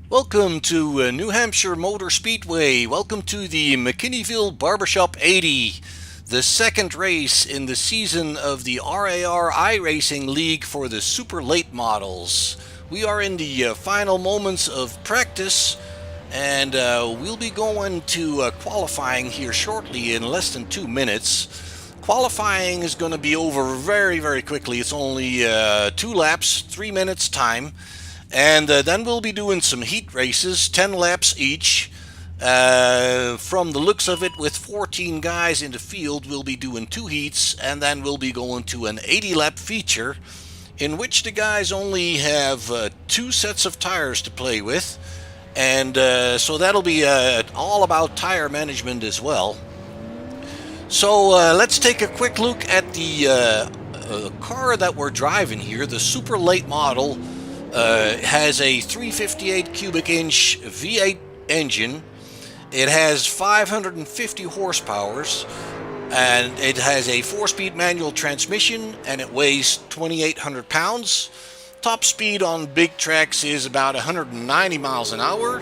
Welcome to New Hampshire Motor Speedway. Welcome to the McKinneyville Barbershop 80, the second race in the season of the RAR iRacing League for the super late models. We are in the final moments of practice, and we'll be going to qualifying here shortly in less than 2 minutes. Qualifying is going to be over very quickly. It's only 2 laps, 3 minutes time. And then we'll be doing some heat races, 10 laps each. From the looks of it, with 14 guys in the field, we'll be doing 2 heats, and then we'll be going to an 80-lap feature in which the guys only have 2 sets of tires to play with. And so that'll be all about tire management as well. So let's take a quick look at the car that we're driving here, the super late model. Has a 358 cubic inch V8 engine. It has 550 horsepower, and it has a 4-speed manual transmission, and it weighs 2,800 pounds. Top speed on big tracks is about 190 miles an hour,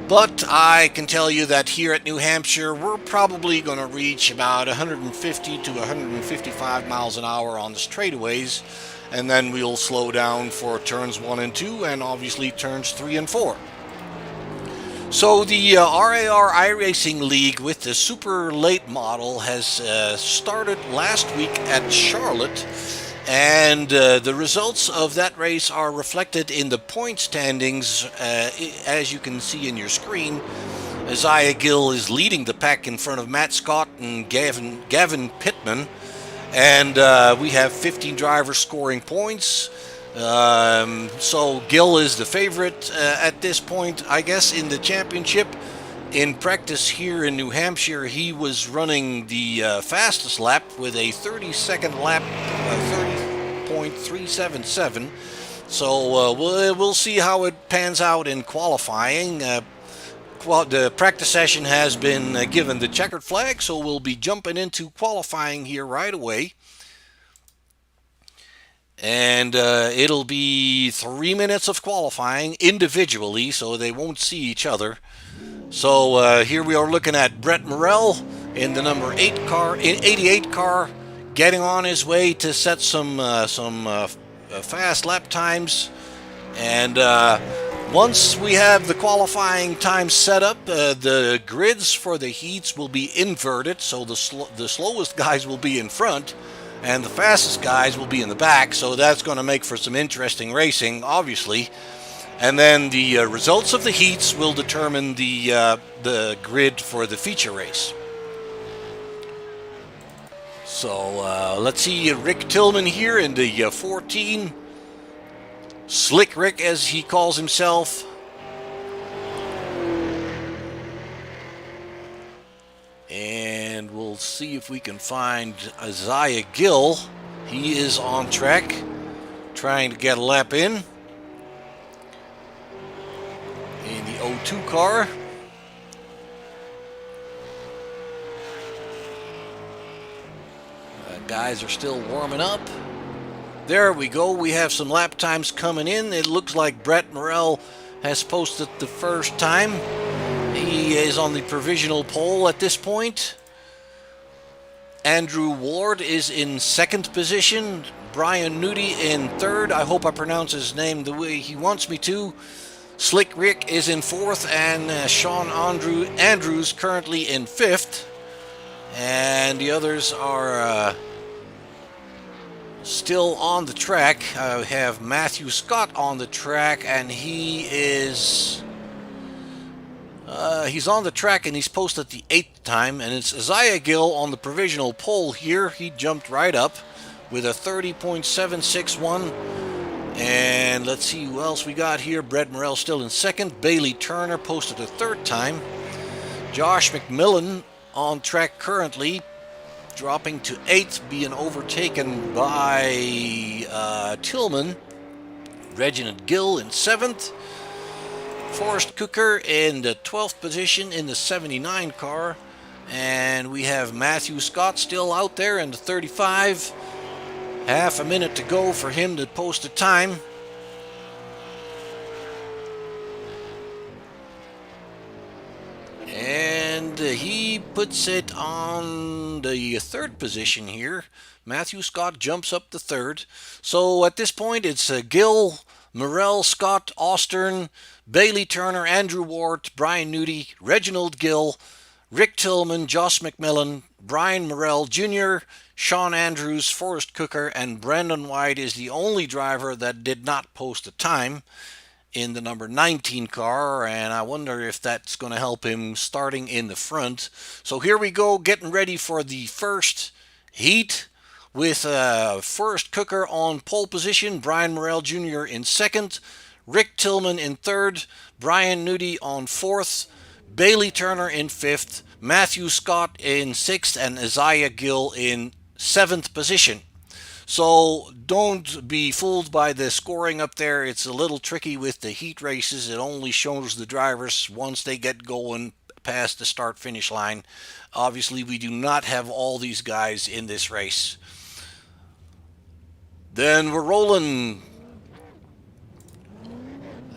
but I can tell you that here at New Hampshire we're probably going to reach about 150 to 155 miles an hour on the straightaways, and then we'll slow down for turns 1 and 2, and obviously turns 3 and 4. So the RAR iRacing League with the super late model has started last week at Charlotte, and the results of that race are reflected in the point standings, as you can see in your screen. Isaiah Gill is leading the pack in front of Matt Scott and Gavin Pittman. And we have 15 drivers scoring points. So Gill is the favorite at this point, I guess, in the championship. In practice here in New Hampshire, he was running the fastest lap with a 30-second lap, 30.377. So we'll see how it pans out in qualifying. The practice session has been given the checkered flag, so we'll be jumping into qualifying here right away. And it'll be 3 minutes of qualifying individually, so they won't see each other. So here we are looking at Brett Morrell in the number 88 car, getting on his way to set some fast lap times. And once we have the qualifying time set up, the grids for the heats will be inverted, so the slowest guys will be in front and the fastest guys will be in the back, so that's going to make for some interesting racing, obviously. And then the results of the heats will determine the grid for the feature race. So let's see Rick Tillman here in the 14. Slick Rick, as he calls himself. And we'll see if we can find Isaiah Gill. He is on track, trying to get a lap in the O2 car. Guys are still warming up. There we go. We have some lap times coming in. It looks like Brett Morrell has posted the first time. He is on the provisional pole at this point. Andrew Ward is in second position. Brian Nudie in third. I hope I pronounce his name the way he wants me to. Slick Rick is in fourth, and Sean Andrews currently in fifth. And the others are still on the track. I have Matthew Scott on the track, and he's on the track, and he's posted the 8th time, and it's Isaiah Gill on the provisional pole here. He jumped right up with a 30.761. And let's see who else we got here. Brett Morrell still in second. Bailey Turner posted a 3rd time. Josh McMillan on track currently, dropping to 8th, being overtaken by Tillman. Reginald Gill in 7th. Forrest Cooker in the 12th position in the 79 car. And we have Matthew Scott still out there in the 35. Half a minute to go for him to post a time. he puts it on the third position here. Matthew Scott jumps up to third. So at this point, it's Gill, Morrell, Scott, Austern, Bailey Turner, Andrew Ward, Brian Nudie, Reginald Gill, Rick Tillman, Josh McMillan, Brian Morrell Jr., Sean Andrews, Forrest Cooker, and Brandon White is the only driver that did not post a time in the number 19 car, and I wonder if that's going to help him starting in the front. So here we go, getting ready for the first heat with Forrest Cooker on pole position, Brian Morrell Jr. in second, Rick Tillman in third, Brian Nudie on fourth, Bailey Turner in fifth, Matthew Scott in sixth, and Isaiah Gill in seventh position. So don't be fooled by the scoring up there. It's a little tricky with the heat races. It only shows the drivers once they get going past the start-finish line. Obviously, we do not have all these guys in this race. Then we're rolling.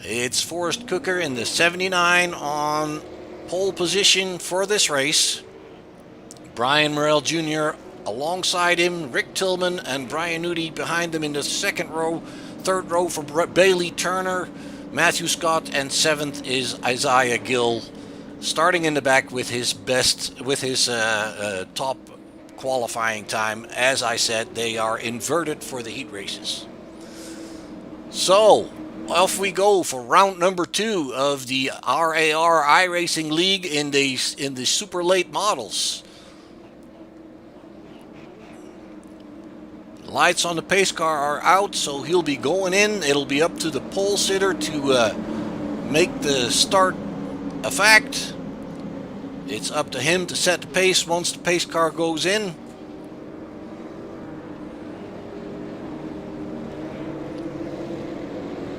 It's Forrest Cooker in the 79 on pole position for this race. Brian Morrell Jr. alongside him, Rick Tillman and Brian Nudie behind them in the second row. Third row for Bailey Turner, Matthew Scott, and seventh is Isaiah Gill, starting in the back with his top qualifying time. As I said, they are inverted for the heat races. So off we go for round number 2 of the RAR iRacing League in the super late models. Lights on the pace car are out, so he'll be going in. It'll be up to the pole sitter to make the start a fact. It's up to him to set the pace once the pace car goes in.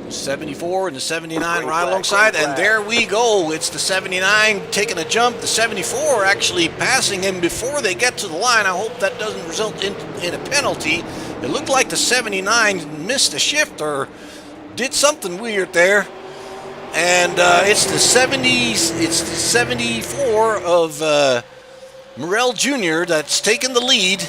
The 74 and the 79 right alongside, and there we go. It's the 79 taking a jump. The 74 actually passing him before they get to the line. I hope that doesn't result in a penalty. It looked like the 79 missed a shift or did something weird there. And it's the 74 of Morrell Jr. that's taken the lead,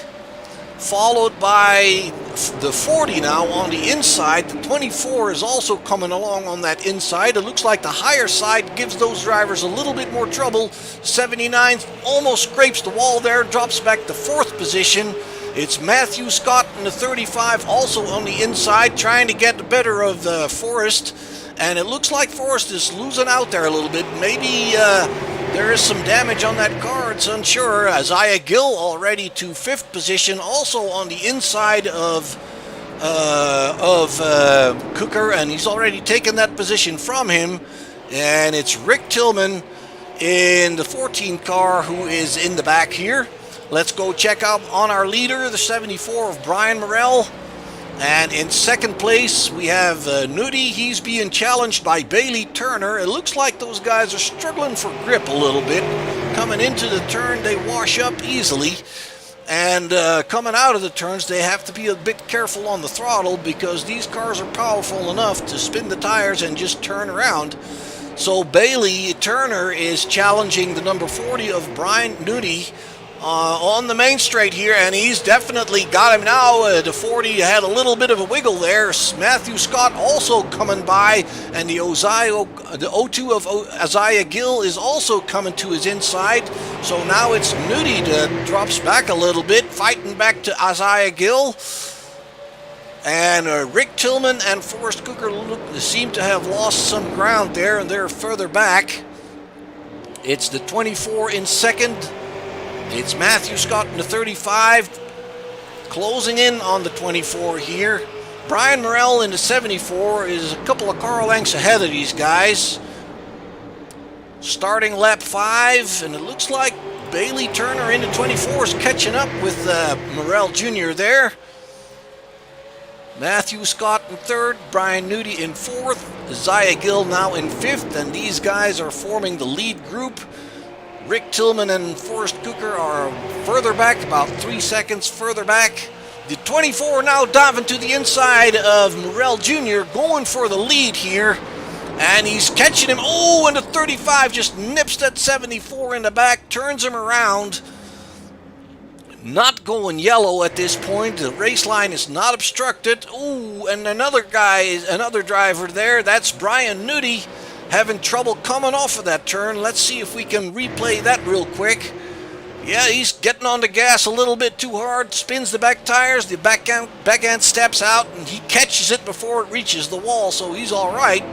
followed by the 40 now on the inside. The 24 is also coming along on that inside. It looks like the higher side gives those drivers a little bit more trouble. 79 almost scrapes the wall there, drops back to 4th position. It's Matthew Scott in the 35 also on the inside, trying to get the better of Forrest. And it looks like Forrest is losing out there a little bit. Maybe there is some damage on that car. It's unsure. Isaiah Gill already to 5th position, also on the inside of Cooker, and he's already taken that position from him. And it's Rick Tillman in the 14 car who is in the back here. Let's go check out on our leader, the 74 of Brian Morrell. And in second place, we have Nudie. He's being challenged by Bailey Turner. It looks like those guys are struggling for grip a little bit. Coming into the turn, they wash up easily. And coming out of the turns, they have to be a bit careful on the throttle because these cars are powerful enough to spin the tires and just turn around. So Bailey Turner is challenging the number 40 of Brian Nudie on the main straight here, and he's definitely got him now. The 40 had a little bit of a wiggle there. Matthew Scott also coming by, and the 02 of Isaiah Gill is also coming to his inside. So now it's Nudie that drops back a little bit, fighting back to Isaiah Gill. And Rick Tillman and Forrest Cooker seem to have lost some ground there, and they're further back. It's the 24 in second. It's Matthew Scott in the 35, closing in on the 24 here. Brian Morrell in the 74 is a couple of car lengths ahead of these guys. Starting lap 5, and it looks like Bailey Turner in the 24 is catching up with Morrell Jr. there. Matthew Scott in 3rd, Brian Nudie in 4th, Isaiah Gill now in 5th, and these guys are forming the lead group. Rick Tillman and Forrest Cooker are further back, about 3 seconds further back. The 24 now diving to the inside of Morrell Jr., going for the lead here. And he's catching him. Oh, and the 35 just nips that 74 in the back, turns him around. Not going yellow at this point. The race line is not obstructed. Oh, and another driver there. That's Brian Nudie having trouble coming off of that turn. Let's see if we can replay that real quick. Yeah, he's getting on the gas a little bit too hard, spins the back tires, the back end steps out, and he catches it before it reaches the wall, so he's all right.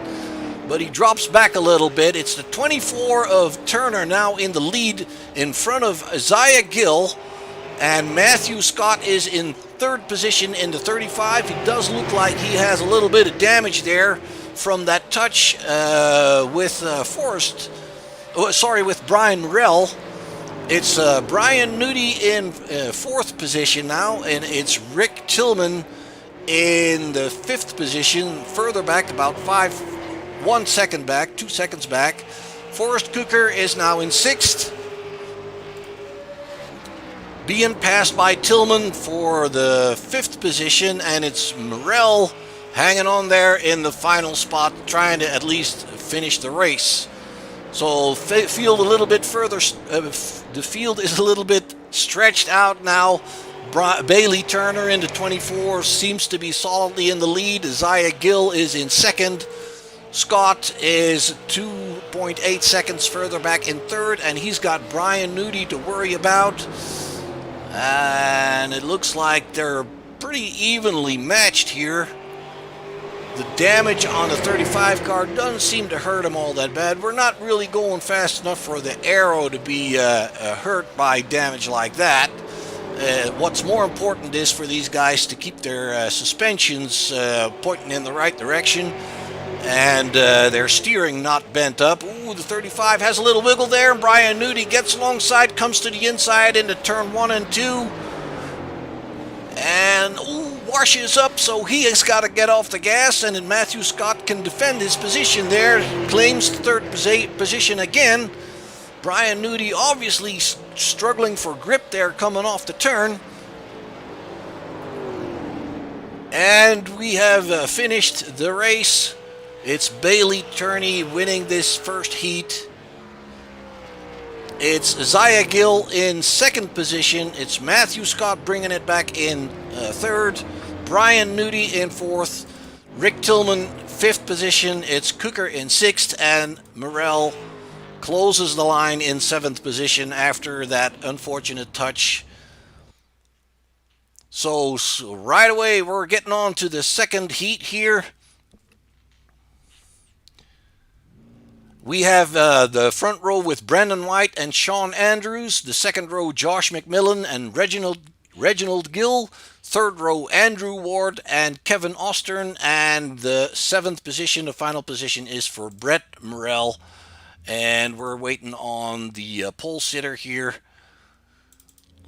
But he drops back a little bit. It's the 24 of Turner now in the lead in front of Isaiah Gill, and Matthew Scott is in third position in the 35. He does look like he has a little bit of damage there from that touch with Brian Morrell. It's Brian Nudie in fourth position now, and it's Rick Tillman in the fifth position, further back about 2 seconds back. Forrest Cooker is now in sixth, being passed by Tillman for the fifth position, and it's Morrell hanging on there in the final spot, trying to at least finish the race. So field a little bit further. The field is a little bit stretched out now. Bailey Turner in the 24 seems to be solidly in the lead. Isaiah Gill is in second. Scott is 2.8 seconds further back in third, and he's got Brian Nudie to worry about. And it looks like they're pretty evenly matched here. The damage on the 35 car doesn't seem to hurt him all that bad. We're not really going fast enough for the aero to be hurt by damage like that. What's more important is for these guys to keep their suspensions pointing in the right direction, and their steering not bent up. Ooh, the 35 has a little wiggle there, and Brian Nudie gets alongside, comes to the inside into turn 1 and 2, and washes up, so he has got to get off the gas, and then Matthew Scott can defend his position there, claims the third position again. Brian Nudie obviously struggling for grip there coming off the turn. And we have finished the race. It's Bailey Turney winning this first heat. It's Isaiah Gill in second position. It's Matthew Scott bringing it back in third. Brian Nudie in fourth. Rick Tillman fifth position. It's Cooker in sixth, and Morrell closes the line in seventh position after that unfortunate touch. So right away we're getting on to the second heat here. We have the front row with Brendan White and Sean Andrews. The second row, Josh McMillan and Reginald Gill. Third row, Andrew Ward and Kevin Ostern. And the seventh position, the final position, is for Brett Morrell. And we're waiting on the pole sitter here,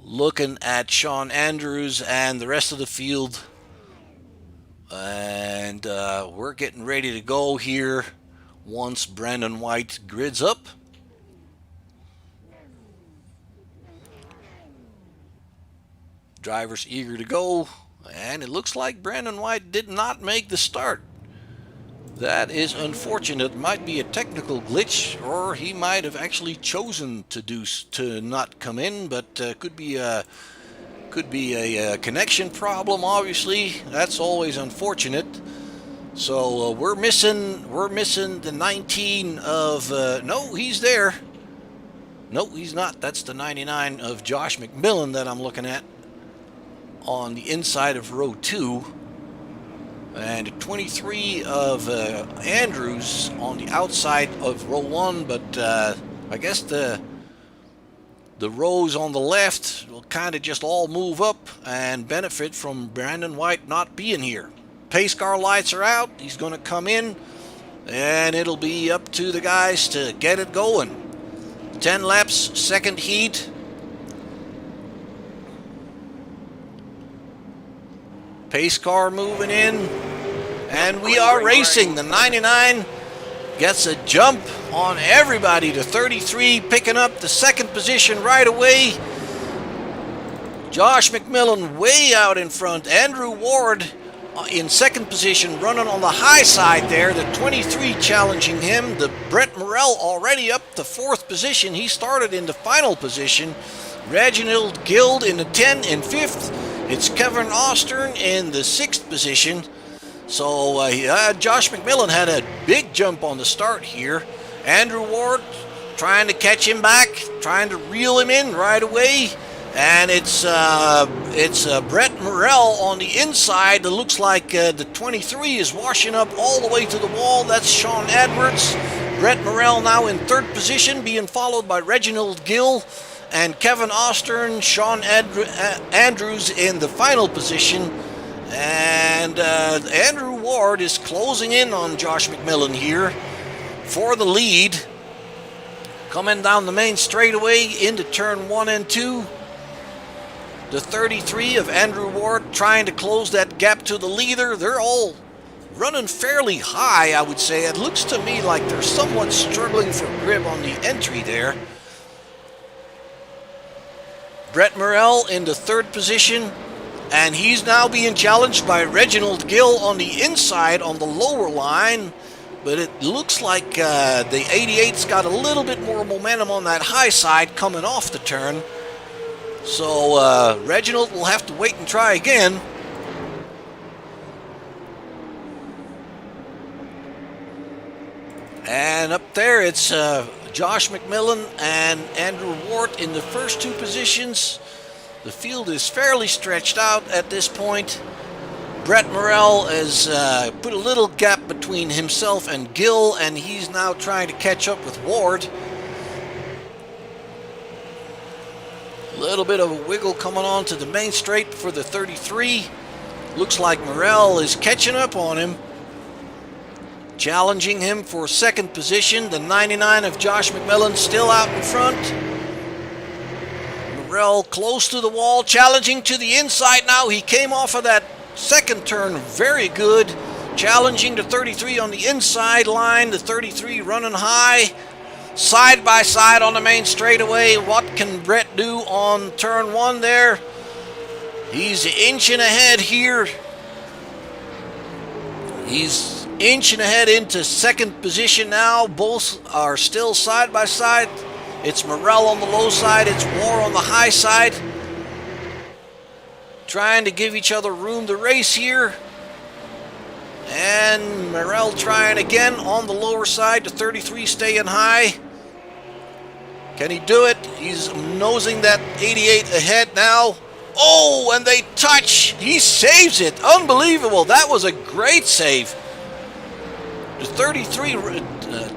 looking at Sean Andrews and the rest of the field. And we're getting ready to go here once Brandon White grids up. Driver's eager to go, and it looks like Brandon White did not make the start. That is unfortunate. Might be a technical glitch, or he might have actually chosen to not come in, but could be a connection problem. Obviously, that's always unfortunate. So we're missing the 19 of no, he's there. No, he's not. That's the 99 of Josh McMillan that I'm looking at on the inside of row 2. And 23 of Andrews on the outside of row 1, but I guess the rows on the left will kind of just all move up and benefit from Brandon White not being here. Pace car lights are out. He's going to come in, and it'll be up to the guys to get it going. 10 laps, second heat. Pace car moving in, and we are racing. The 99 gets a jump on everybody to 33, picking up the second position right away. Josh McMillan way out in front. Andrew Ward in second position, running on the high side there. The 23 challenging him. The Brett Morrell already up to fourth position. He started in the final position. Reginald Guild in the 10 in fifth. It's Kevin Ostern in the sixth position. So Josh McMillan had a big jump on the start here. Andrew Ward trying to catch him back, trying to reel him in right away. And it's Brett Morrell on the inside. It looks like the 23 is washing up all the way to the wall. That's Sean Edwards. Brett Morrell now in third position, being followed by Reginald Gill and Kevin Ostern. Sean Andrews in the final position. And Andrew Ward is closing in on Josh McMillan here for the lead. Coming down the main straightaway into turn 1 and 2. The 33 of Andrew Ward trying to close that gap to the leader. They're all running fairly high, I would say. It looks to me like they're somewhat struggling for grip on the entry there. Brett Morrell in the third position, and he's now being challenged by Reginald Gill on the inside on the lower line. But it looks like the 88's got a little bit more momentum on that high side coming off the turn. So Reginald will have to wait and try again. And up there it's Josh McMillan and Andrew Ward in the first two positions. The field is fairly stretched out at this point. Brett Morrell has put a little gap between himself and Gill, and he's now trying to catch up with Ward. A little bit of a wiggle coming on to the main straight for the 33. Looks like Morrell is catching up on him. Challenging him for second position. The 99 of Josh McMillan still out in front. Morrell close to the wall, challenging to the inside now. He came off of that second turn very good. Challenging the 33 on the inside line. The 33 running high. Side by side on the main straightaway. What can Brett do on turn 1 there? He's inching ahead here. He's inching ahead into second position now. Both are still side by side. It's Morrell on the low side. It's War on the high side. Trying to give each other room to race here. And Morrell trying again on the lower side. The 33 staying high. Can he do it? He's nosing that 88 ahead now. Oh, and they touch. He saves it. Unbelievable. That was a great save. The 33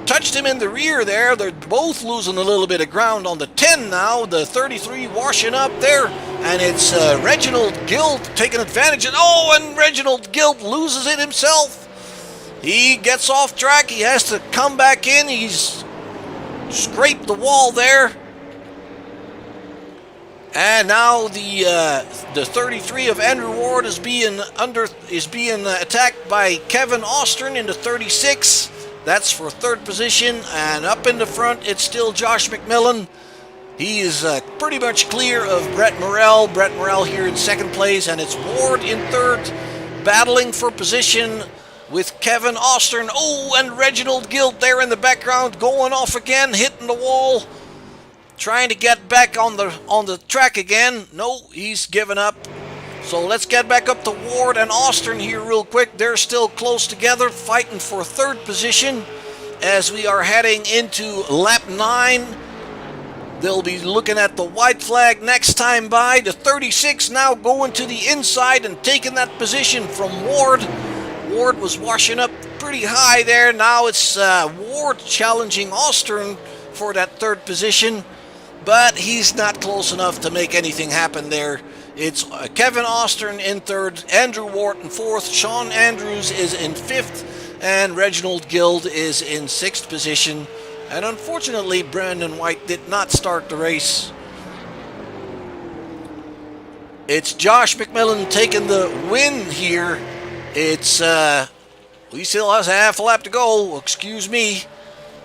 touched him in the rear there. They're both losing a little bit of ground on the 10 now. The 33 washing up there. And it's Reginald Guild taking advantage. And Reginald Guild loses it himself. He gets off track. He has to come back in. He's scraped the wall there. And now the 33 of Andrew Ward is being attacked by Kevin Ostern in the 36. That's for third position. And up in the front, it's still Josh McMillan. He is pretty much clear of Brett Morrell. Brett Morrell here in second place, and it's Ward in third, battling for position with Kevin Ostern. Oh, and Reginald Guild there in the background, going off again, hitting the wall. Trying to get back on the track again. No, he's given up. So let's get back up to Ward and Ostern here real quick. They're still close together, fighting for third position as we are heading into lap 9. They'll be looking at the white flag next time by. The 36 now going to the inside and taking that position from Ward. Ward was washing up pretty high there. Now it's Ward challenging Ostern for that third position. But he's not close enough to make anything happen there. It's Kevin Ostern in third, Andrew Ward in fourth, Sean Andrews is in fifth, and Reginald Guild is in sixth position. And unfortunately, Brandon White did not start the race. It's Josh McMillan taking the win here. It's, he still has a half a lap to go. Excuse me.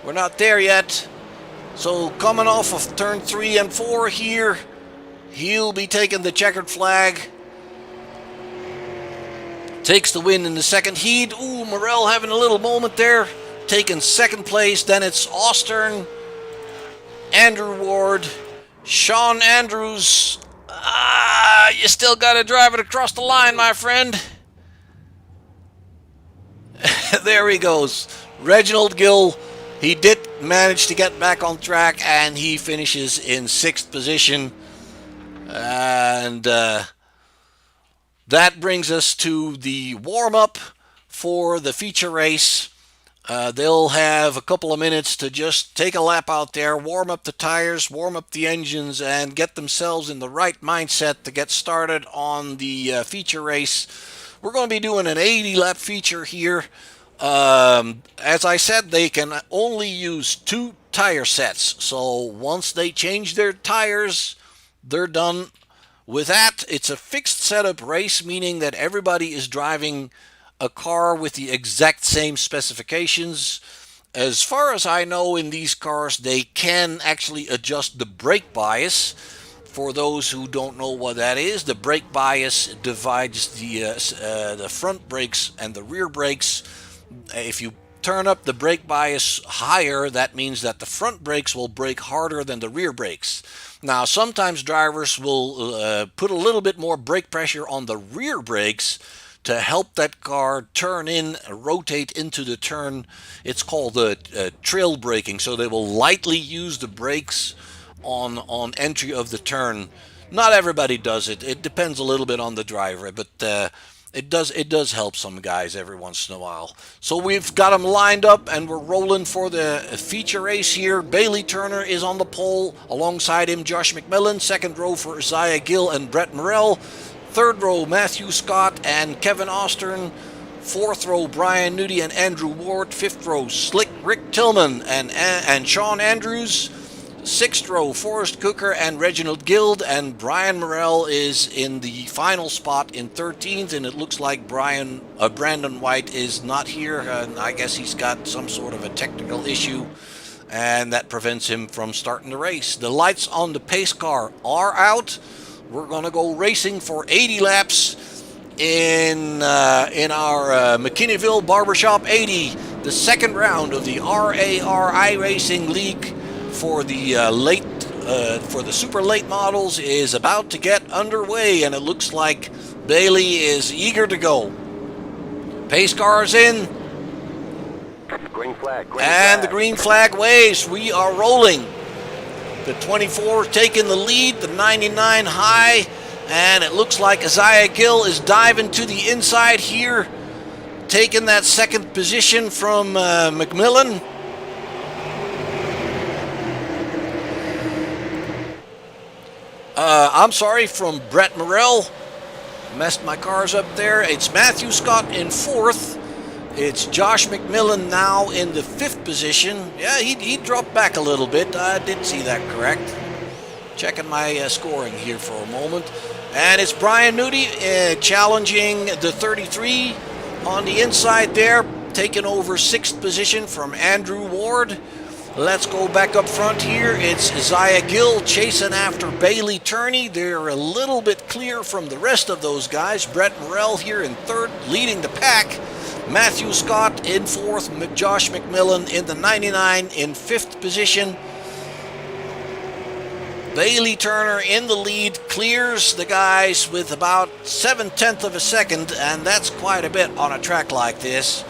We're not there yet. So coming off of turn 3 and 4 here, he'll be taking the checkered flag. takes the win in the second heat. Ooh, Morel having a little moment there, taking second place. Then it's Austern, Andrew Ward, Sean Andrews. You still got to drive it across the line, my friend. There he goes. Reginald Gill, he did manage to get back on track, and he finishes in 6th position. And that brings us to the warm-up for the feature race. They'll have a couple of minutes to just take a lap out there, warm up the tires, warm up the engines, and get themselves in the right mindset to get started on the feature race. We're going to be doing an 80-lap feature here. As I said, they can only use 2 tire sets. So once they change their tires, they're done with that. It's a fixed setup race, meaning that everybody is driving a car with the exact same specifications. As far as I know, in these cars, they can actually adjust the brake bias. For those who don't know what that is, the brake bias divides the front brakes and the rear brakes. If you turn up the brake bias higher, that means that the front brakes will brake harder than the rear brakes. Now, sometimes drivers will put a little bit more brake pressure on the rear brakes to help that car turn in, rotate into the turn. It's called trail braking, so they will lightly use the brakes on entry of the turn. Not everybody does it. It depends a little bit on the driver, but it does help some guys every once in a while. So we've got them lined up, and we're rolling for the feature race here. Bailey Turner is on the pole. Alongside him, Josh McMillan. Second row for Isaiah Gill and Brett Morel. Third row, Matthew Scott and Kevin Austern. Fourth row, Brian Nudie and Andrew Ward. Fifth row, Slick Rick Tillman and Sean Andrews. Sixth row, Forrest Cooker and Reginald Guild, and Brian Morel is in the final spot in 13th, and it looks like Brandon White is not here. I guess he's got some sort of a technical issue, and that prevents him from starting the race. The lights on the pace car are out. We're going to go racing for 80 laps in our McKinneyville Barbershop 80, the second round of the RAR iRacing League for the for the super late models is about to get underway, and it looks like Bailey is eager to go. Pace cars in. Green flag. And the green flag waves. We are rolling. The 24 taking the lead, the 99 high, and it looks like Isaiah Gill is diving to the inside here, taking that second position from McMillan. I'm sorry, from Brett Morel. Messed my cars up there. It's Matthew Scott in 4th. It's Josh McMillan now in the 5th position. Yeah, he dropped back a little bit. I did see that correct. Checking my scoring here for a moment. And it's Brian Nudie challenging the 33 on the inside there, taking over 6th position from Andrew Ward. Let's go back up front here. It's Isaiah Gill chasing after Bailey Turney. They're a little bit clear from the rest of those guys. Brett Morel here in 3rd, leading the pack. Matthew Scott in 4th, Josh McMillan in the 99 in 5th position. Bailey Turner in the lead, clears the guys with about 7/10 of a second, and that's quite a bit on a track like this.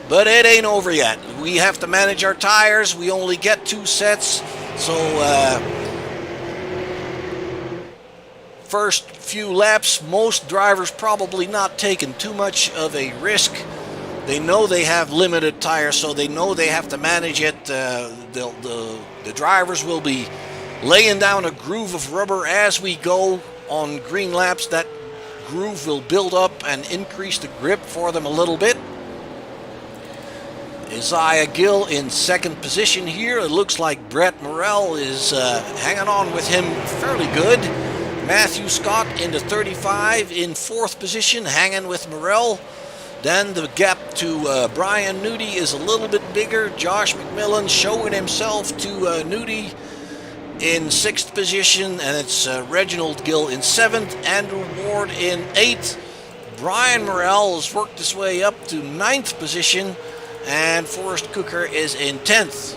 But it ain't over yet. We have to manage our tires. We only get 2 sets, so first few laps, most drivers probably not taking too much of a risk. They know they have limited tires, so they know they have to manage it. The drivers will be laying down a groove of rubber as we go on green laps. That groove will build up and increase the grip for them a little bit. Isaiah Gill in 2nd position here. It looks like Brett Morel is hanging on with him fairly good. Matthew Scott in the 35 in 4th position, hanging with Morel. Then the gap to Brian Nudie is a little bit bigger. Josh McMillan showing himself to Nudie in 6th position, and it's Reginald Gill in 7th, Andrew Ward in 8th. Brian Morrell has worked his way up to 9th position, and Forrest Cooker is in 10th.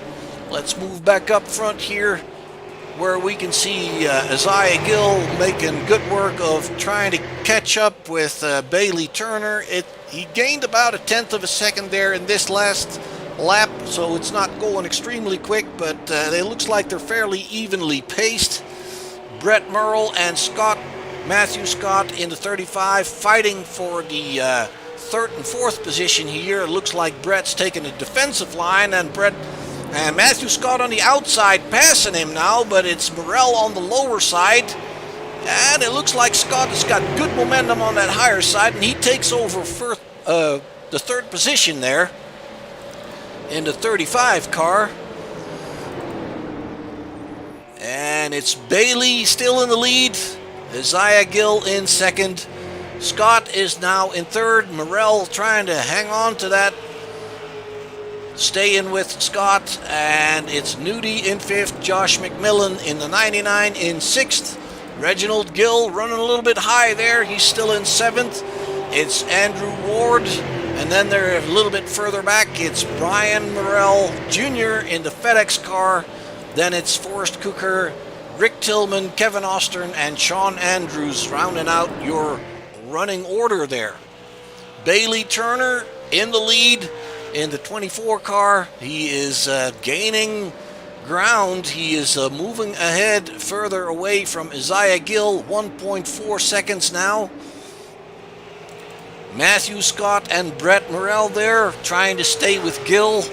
Let's move back up front here, where we can see Isaiah Gill making good work of trying to catch up with Bailey Turner. He gained about 1/10 of a second there in this last lap, so it's not going extremely quick, but it looks like they're fairly evenly paced. Brett Merle and Matthew Scott in the 35 fighting for the 3rd and 4th position here. It looks like Brett's taking a defensive line, and Matthew Scott on the outside passing him now, but it's Morrell on the lower side. And it looks like Scott has got good momentum on that higher side, and he takes over the 3rd position there in the 35 car. And it's Bailey still in the lead, Isaiah Gill in 2nd. Scott is now in 3rd. Morrell trying to hang on to that, staying with Scott, and it's Nudie in 5th, Josh McMillan in the 99 in 6th. Reginald Gill running a little bit high there, he's still in 7th. It's Andrew Ward, and then they're a little bit further back, it's Brian Morrell Jr. in the FedEx car. Then it's Forrest Cooker, Rick Tillman, Kevin Ostern, and Sean Andrews rounding out your running order there. Bailey Turner in the lead in the 24 car. He is gaining ground. He is moving ahead further away from Isaiah Gill, 1.4 seconds now. Matthew Scott and Brett Morrell there trying to stay with Gill.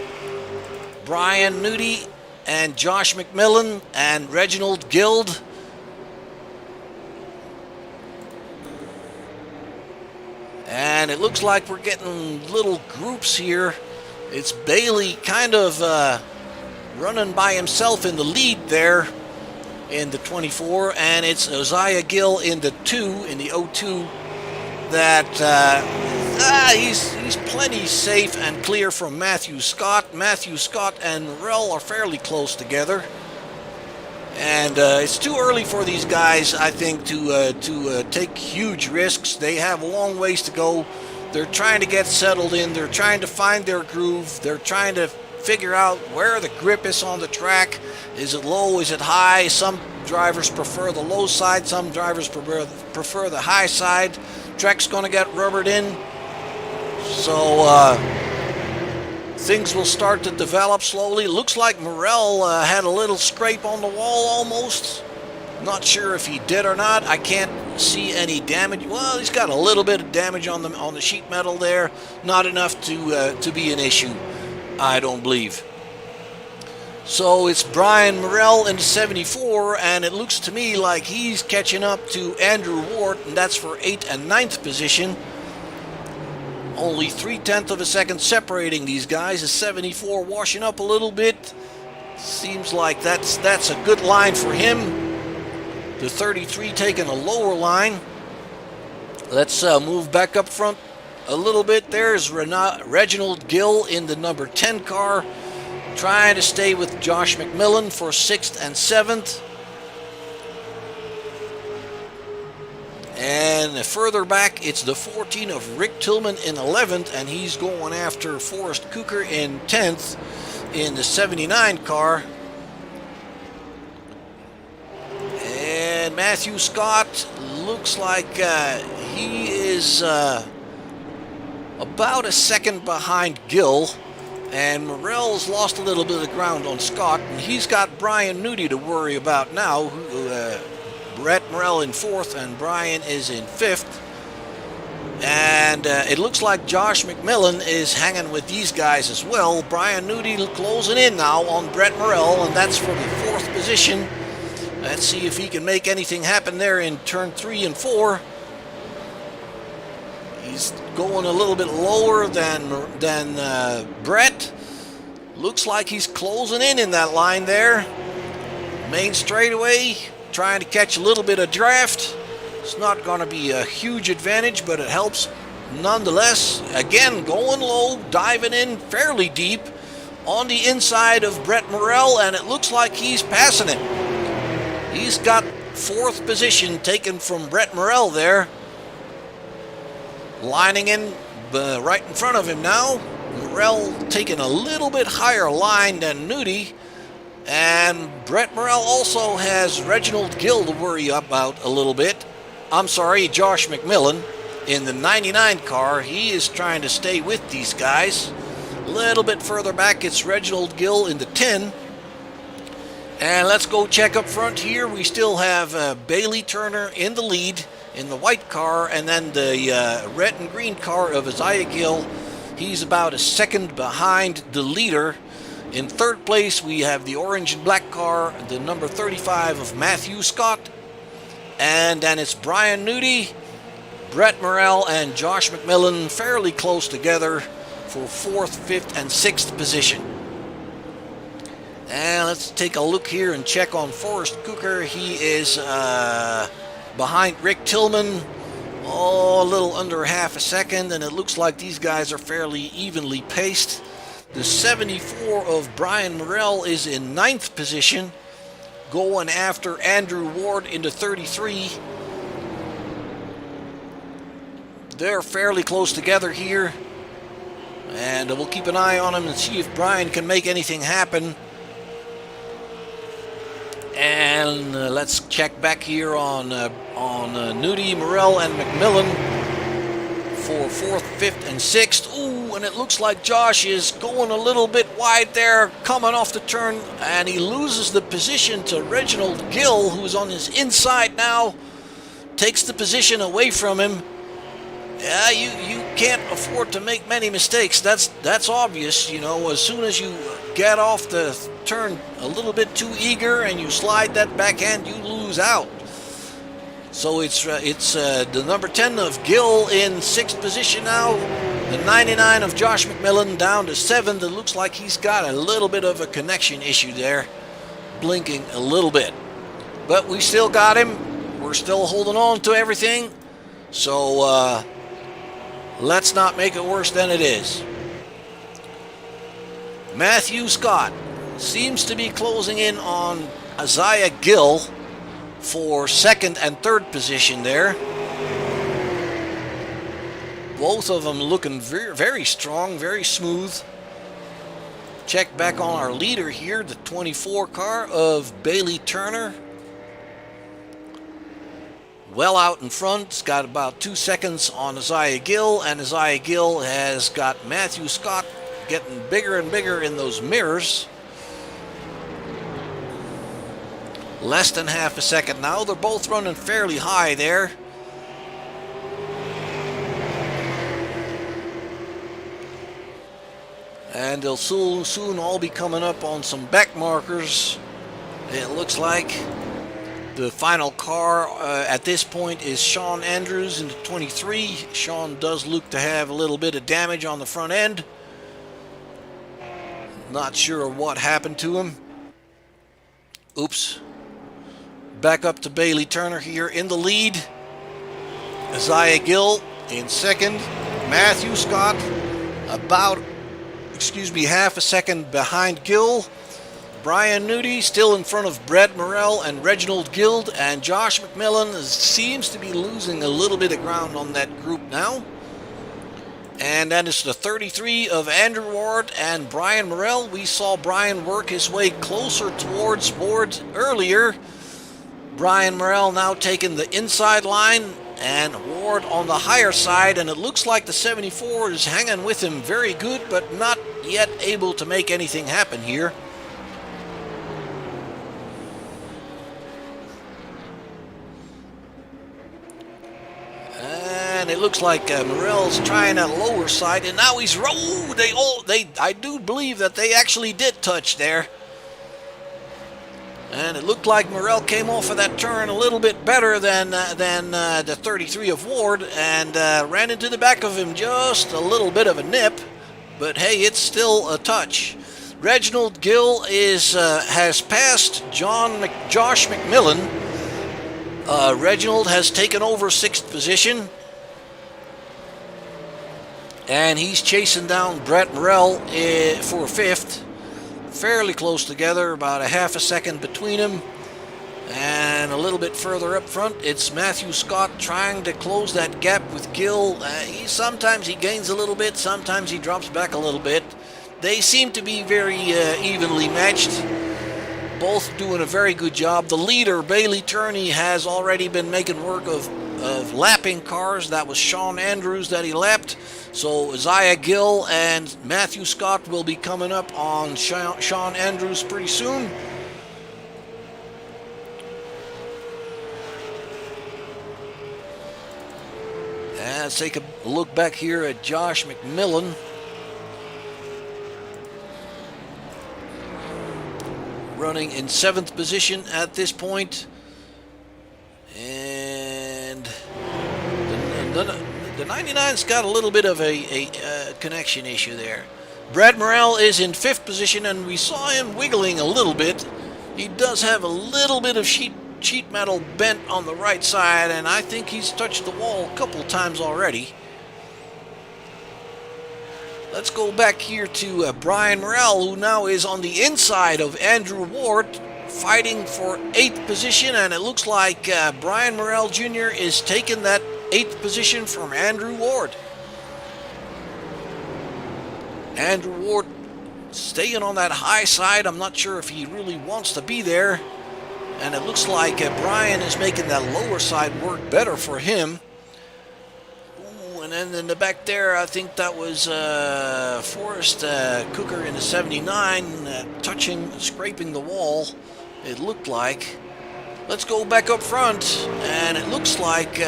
Brian Nudie and Josh McMillan and Reginald Gild. And it looks like we're getting little groups here. It's Bailey kind of running by himself in the lead there in the 24, and it's Isaiah Gill in the 2, in the 02, that he's plenty safe and clear from Matthew Scott. Matthew Scott and Morrell are fairly close together, and it's too early for these guys, I think, to take huge risks. They have a long ways to go. They're trying to get settled in. They're trying to find their groove. They're trying to figure out where the grip is on the track. Is it low? Is it high? Some drivers prefer the low side. Some drivers prefer the high side. Track's going to get rubbered in. So things will start to develop slowly. Looks like Morrell had a little scrape on the wall almost. Not sure if he did or not. I can't see any damage. Well, he's got a little bit of damage on the sheet metal there. Not enough to be an issue, I don't believe. So it's Brian Morrell in the 74, and it looks to me like he's catching up to Andrew Ward, and that's for 8th and 9th position. Only 3/10 of a second separating these guys. The 74 washing up a little bit. Seems like that's a good line for him. The 33 taking a lower line. Let's move back up front a little bit. There's Reginald Gill in the number 10 car, trying to stay with Josh McMillan for 6th and 7th. And further back, it's the 14 of Rick Tillman in 11th, and he's going after Forrest Cooker in 10th in the 79 car. And Matthew Scott looks like he is about a second behind Gill. And Morrell's lost a little bit of ground on Scott, and he's got Brian Nudie to worry about now. Brett Morrell in 4th, and Brian is in 5th. And it looks like Josh McMillan is hanging with these guys as well. Brian Nudie closing in now on Brett Morrell, and that's for the 4th position. Let's see if he can make anything happen there in turn 3 and 4. He's going a little bit lower than Brett. Looks like he's closing in that line there. Main straightaway, trying to catch a little bit of draft. It's not going to be a huge advantage, but it helps nonetheless. Again, going low, diving in fairly deep on the inside of Brett Morrell, and it looks like he's passing it. He's got 4th position taken from Brett Morrell there. lining in right in front of him now. Morrell taking a little bit higher line than Nudie. And Brett Morrell also has Reginald Gill to worry about a little bit. I'm sorry, Josh McMillan in the 99 car. He is trying to stay with these guys. A little bit further back, it's Reginald Gill in the 10. And let's go check up front here. We still have Bailey Turner in the lead in the white car, and then the red and green car of Isaiah Gill. He's about a second behind the leader. In third place, we have the orange and black car, the number 35 of Matthew Scott. And then it's Brian Nudie, Brett Morrell, and Josh McMillan fairly close together for 4th, 5th, and 6th position. And let's take a look here and check on Forrest Cooker. He is behind Rick Tillman, a little under half a second, and it looks like these guys are fairly evenly paced. The 74 of Brian Morrell is in 9th position, going after Andrew Ward into 33. They're fairly close together here, and we'll keep an eye on him and see if Brian can make anything happen. And let's check back here on Nudie, Morrell, and McMillan for 4th, 5th, and 6th. Ooh, and it looks like Josh is going a little bit wide there, coming off the turn, and he loses the position to Reginald Gill, who's on his inside now. Takes the position away from him. Yeah, you can't afford to make many mistakes. That's obvious. You know, as soon as you get off the turn a little bit too eager and you slide that backhand, you lose out. So it's the number 10 of Gill in 6th position now. The 99 of Josh McMillan down to 7th. It looks like he's got a little bit of a connection issue there, blinking a little bit. But we still got him. We're still holding on to everything. So let's not make it worse than it is. Matthew Scott seems to be closing in on Isaiah Gill for 2nd and 3rd position there. Both of them looking very, very strong, very smooth. Check back on our leader here, the 24 car of Bailey Turner. Well out in front, it's got about 2 seconds on Isaiah Gill, and Isaiah Gill has got Matthew Scott getting bigger and bigger in those mirrors. Less than half a second now. They're both running fairly high there. And they'll soon all be coming up on some back markers, it looks like. The final car at this point is Sean Andrews in the 23. Sean does look to have a little bit of damage on the front end. Not sure what happened to him. Oops. Back up to Bailey Turner here in the lead. Isaiah Gill in 2nd. Matthew Scott about, half a second behind Gill. Brian Nudie still in front of Brett Morrell and Reginald Gill, and Josh McMillan seems to be losing a little bit of ground on that group now. And then it's the 33 of Andrew Ward and Brian Morrell. We saw Brian work his way closer towards Ward earlier. Brian Morrell now taking the inside line and Ward on the higher side, and it looks like the 74 is hanging with him very good, but not yet able to make anything happen here. And it looks like Morrell's trying that lower side, and now he's I do believe that they actually did touch there. And it looked like Morrell came off of that turn a little bit better than the 33 of Ward, and ran into the back of him just a little bit of a nip. But hey, it's still a touch. Reginald Gill has passed Josh McMillan. Reginald has taken over 6th position, and he's chasing down Brett Morrell for 5th. Fairly close together, about a half a second between them. And And a little bit further up front, it's Matthew Scott trying to close that gap with Gill. Sometimes he gains a little bit, sometimes he drops back a little bit. They seem to be very evenly matched. Both doing a very good job. The leader, Bailey Turney, has already been making work of lapping cars. That was Sean Andrews that he lapped. So Isaiah Gill and Matthew Scott will be coming up on Sean Andrews pretty soon. And let's take a look back here at Josh McMillan. Running in 7th position at this point. And the 99's got a little bit of a connection issue there. Brad Morrell is in 5th position, and we saw him wiggling a little bit. He does have a little bit of sheet metal bent on the right side, and I think he's touched the wall a couple times already. Let's go back here to Brian Morrell, who now is on the inside of Andrew Ward, fighting for 8th position, and it looks like Brian Morrell Jr. is taking that 8th position from Andrew Ward. Andrew Ward staying on that high side. I'm not sure if he really wants to be there, and it looks like Brian is making that lower side work better for him. And then in the back there, I think that was Forrest Cooker in the 79, scraping the wall, it looked like. Let's go back up front, and it looks like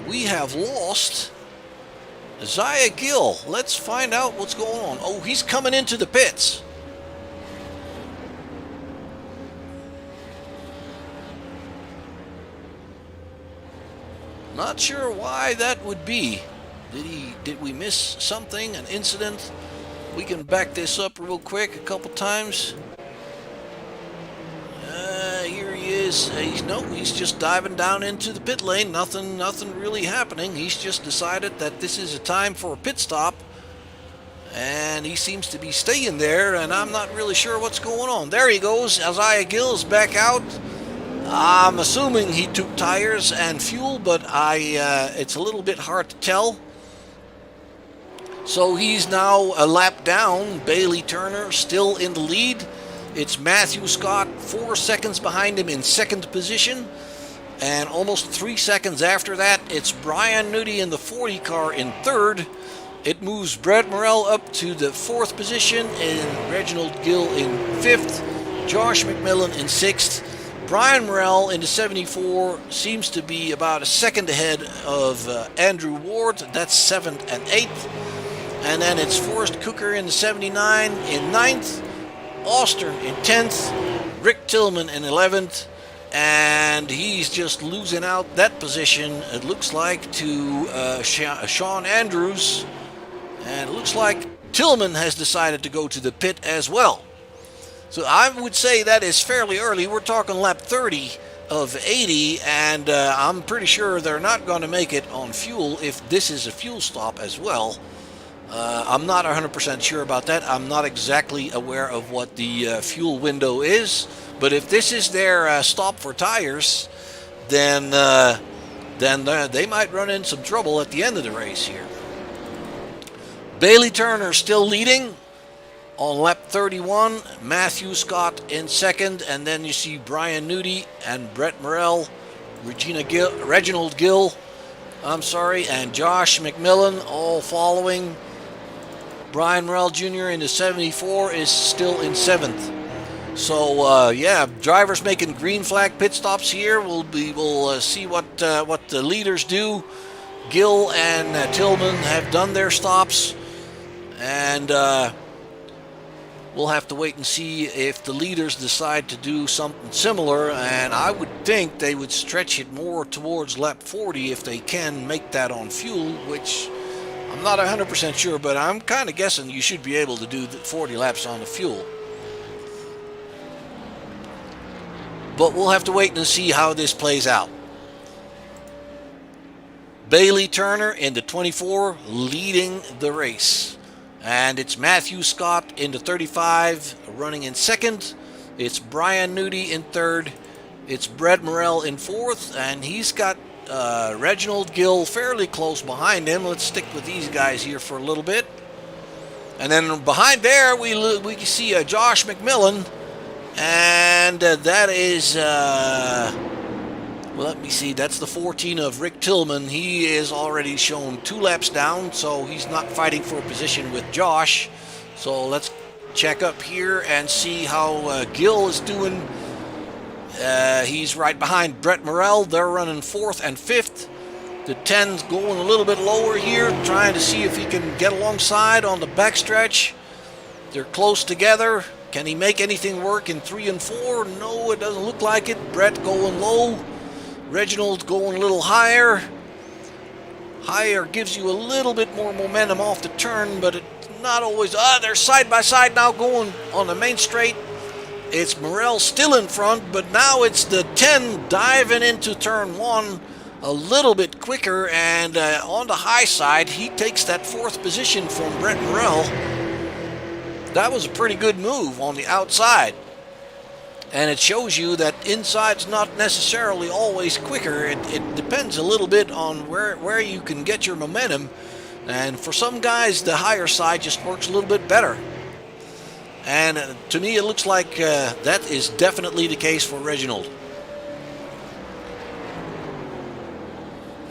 we have lost Isaiah Gill. Let's find out what's going on. Oh, he's coming into the pits. Not sure why that would be. Did we miss something, an incident? We can back this up real quick a couple times. Here he is. He's just diving down into the pit lane. Nothing really happening. He's just decided that this is a time for a pit stop, and he seems to be staying there, and I'm not really sure what's going on. There he goes. Isaiah Gill is back out. I'm assuming he took tires and fuel, but it's a little bit hard to tell. So he's now a lap down. Bailey Turner still in the lead. It's Matthew Scott 4 seconds behind him in 2nd position. And almost 3 seconds after that, it's Brian Nudie in the 40 car in 3rd. It moves Brad Morrell up to the 4th position and Reginald Gill in 5th. Josh McMillan in 6th. Brian Morrell in the 74 seems to be about a second ahead of Andrew Ward. That's 7th and 8th. And then it's Forrest Cooker in the 79 in 9th. Austern in 10th. Rick Tillman in 11th. And he's just losing out that position, it looks like, to Sean Andrews. And it looks like Tillman has decided to go to the pit as well. So I would say that is fairly early. We're talking lap 30 of 80, and I'm pretty sure they're not going to make it on fuel if this is a fuel stop as well. I'm not 100% sure about that. I'm not exactly aware of what the fuel window is, but if this is their stop for tires, then they might run in some trouble at the end of the race here. Bailey Turner still leading on lap 31, Matthew Scott in 2nd, and then you see Brian Nudie and Brett Morrell, Reginald Gill, and Josh McMillan all following. Brian Morrell Jr. in the 74 is still in 7th. So yeah, drivers making green flag pit stops here. We'll see what the leaders do. Gill and Tillman have done their stops, and we'll have to wait and see if the leaders decide to do something similar, and I would think they would stretch it more towards lap 40 if they can make that on fuel, which I'm not 100% sure, but I'm kind of guessing you should be able to do the 40 laps on the fuel. But we'll have to wait and see how this plays out. Bailey Turner in the 24 leading the race. And it's Matthew Scott in the 35 running in 2nd. It's Brian Nudie in 3rd. It's Brett Morrell in fourth, and he's got Reginald Gill fairly close behind him. Let's stick with these guys here for a little bit. And then behind there, we can see Josh McMillan, and that is, well, let me see, that's the 14 of Rick Tillman. He is already shown 2 laps down, so he's not fighting for a position with Josh. So let's check up here and see how Gill is doing. He's right behind Brett Morrell. They're running 4th and 5th. The 10's going a little bit lower here, trying to see if he can get alongside on the backstretch. They're close together. Can he make anything work in 3 and 4? No, it doesn't look like it. Brett going low. Reginald going a little higher. Higher gives you a little bit more momentum off the turn, but it's not always. They're side by side now going on the main straight. It's Morrell still in front, but now it's the 10 diving into turn 1 a little bit quicker, and on the high side, he takes that 4th position from Brett Morrell. That was a pretty good move on the outside. And it shows you that inside's not necessarily always quicker. It depends a little bit on where you can get your momentum. And for some guys, the higher side just works a little bit better. And to me, it looks like that is definitely the case for Reginald.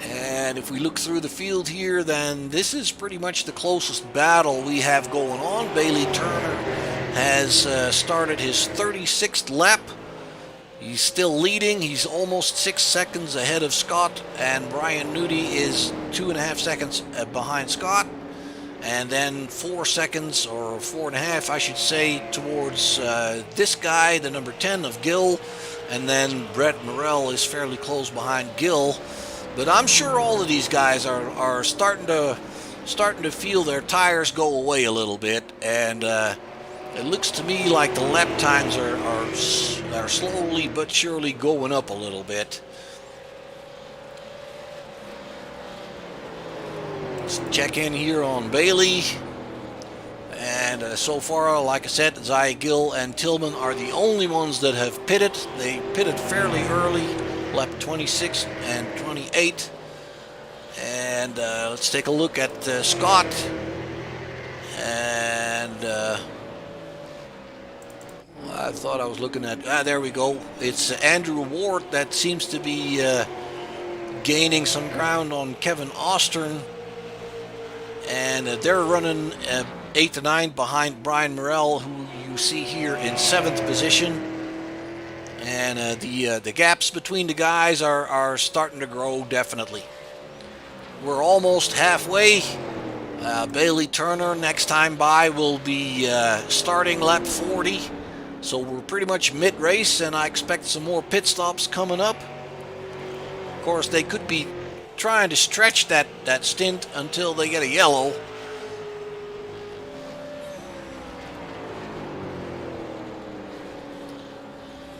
And if we look through the field here, then this is pretty much the closest battle we have going on. Bailey Turner has started his 36th lap. He's still leading. He's almost 6 seconds ahead of Scott, and Brian Nudie is 2.5 seconds behind Scott. And then 4 seconds, or 4.5, I should say, towards this guy, the number 10 of Gill. And then Brett Morrell is fairly close behind Gill. But I'm sure all of these guys are starting to feel their tires go away a little bit. And it looks to me like the lap times are slowly but surely going up a little bit. Let's check in here on Bailey. And so far, like I said, Zaya Gill and Tillman are the only ones that have pitted. They pitted fairly early, lap 26 and 28. And let's take a look at Scott. And I thought I was looking at, there we go. It's Andrew Ward that seems to be gaining some ground on Kevin Ostern. And they're running 8 to 9 behind Brian Morrell, who you see here in 7th position. And the gaps between the guys are starting to grow, definitely. We're almost halfway. Bailey Turner next time by will be starting lap 40. So we're pretty much mid-race, and I expect some more pit stops coming up. Of course, they could be trying to stretch that stint until they get a yellow.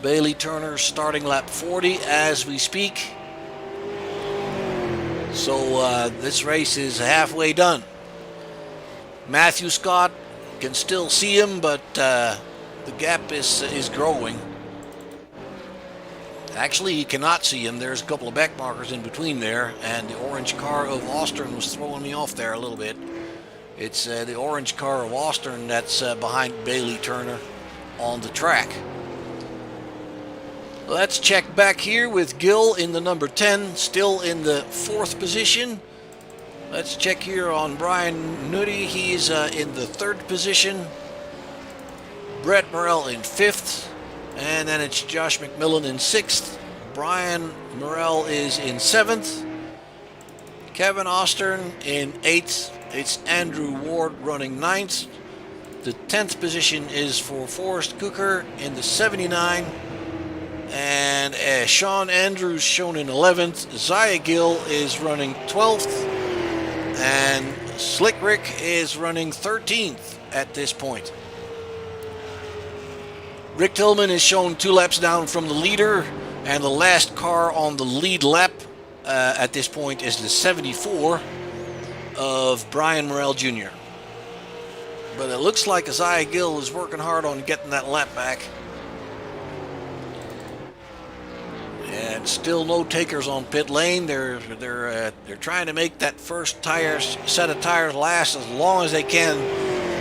Bailey Turner starting lap 40 as we speak. So this race is halfway done. Matthew Scott can still see him, but the gap is growing. Actually, he cannot see him. There's a couple of back markers in between there, and the orange car of Ostern was throwing me off there a little bit. It's the orange car of Ostern that's behind Bailey Turner on the track. Let's check back here with Gill in the number 10, still in the 4th position. Let's check here on Brian Nudie. He's in the 3rd position. Brett Morrell in 5th. And then it's Josh McMillan in 6th. Brian Morrell is in 7th. Kevin Ostern in 8th. It's Andrew Ward running 9th. The 10th position is for Forrest Cooker in the 79. And Sean Andrews shown in 11th. Zaya Gill is running 12th. And Slick Rick is running 13th at this point. Rick Tillman is shown 2 laps down from the leader, and the last car on the lead lap at this point is the 74 of Brian Morrell Jr. But it looks like Zaya Gill is working hard on getting that lap back. but still no takers on pit lane. They're trying to make that first set of tires last as long as they can.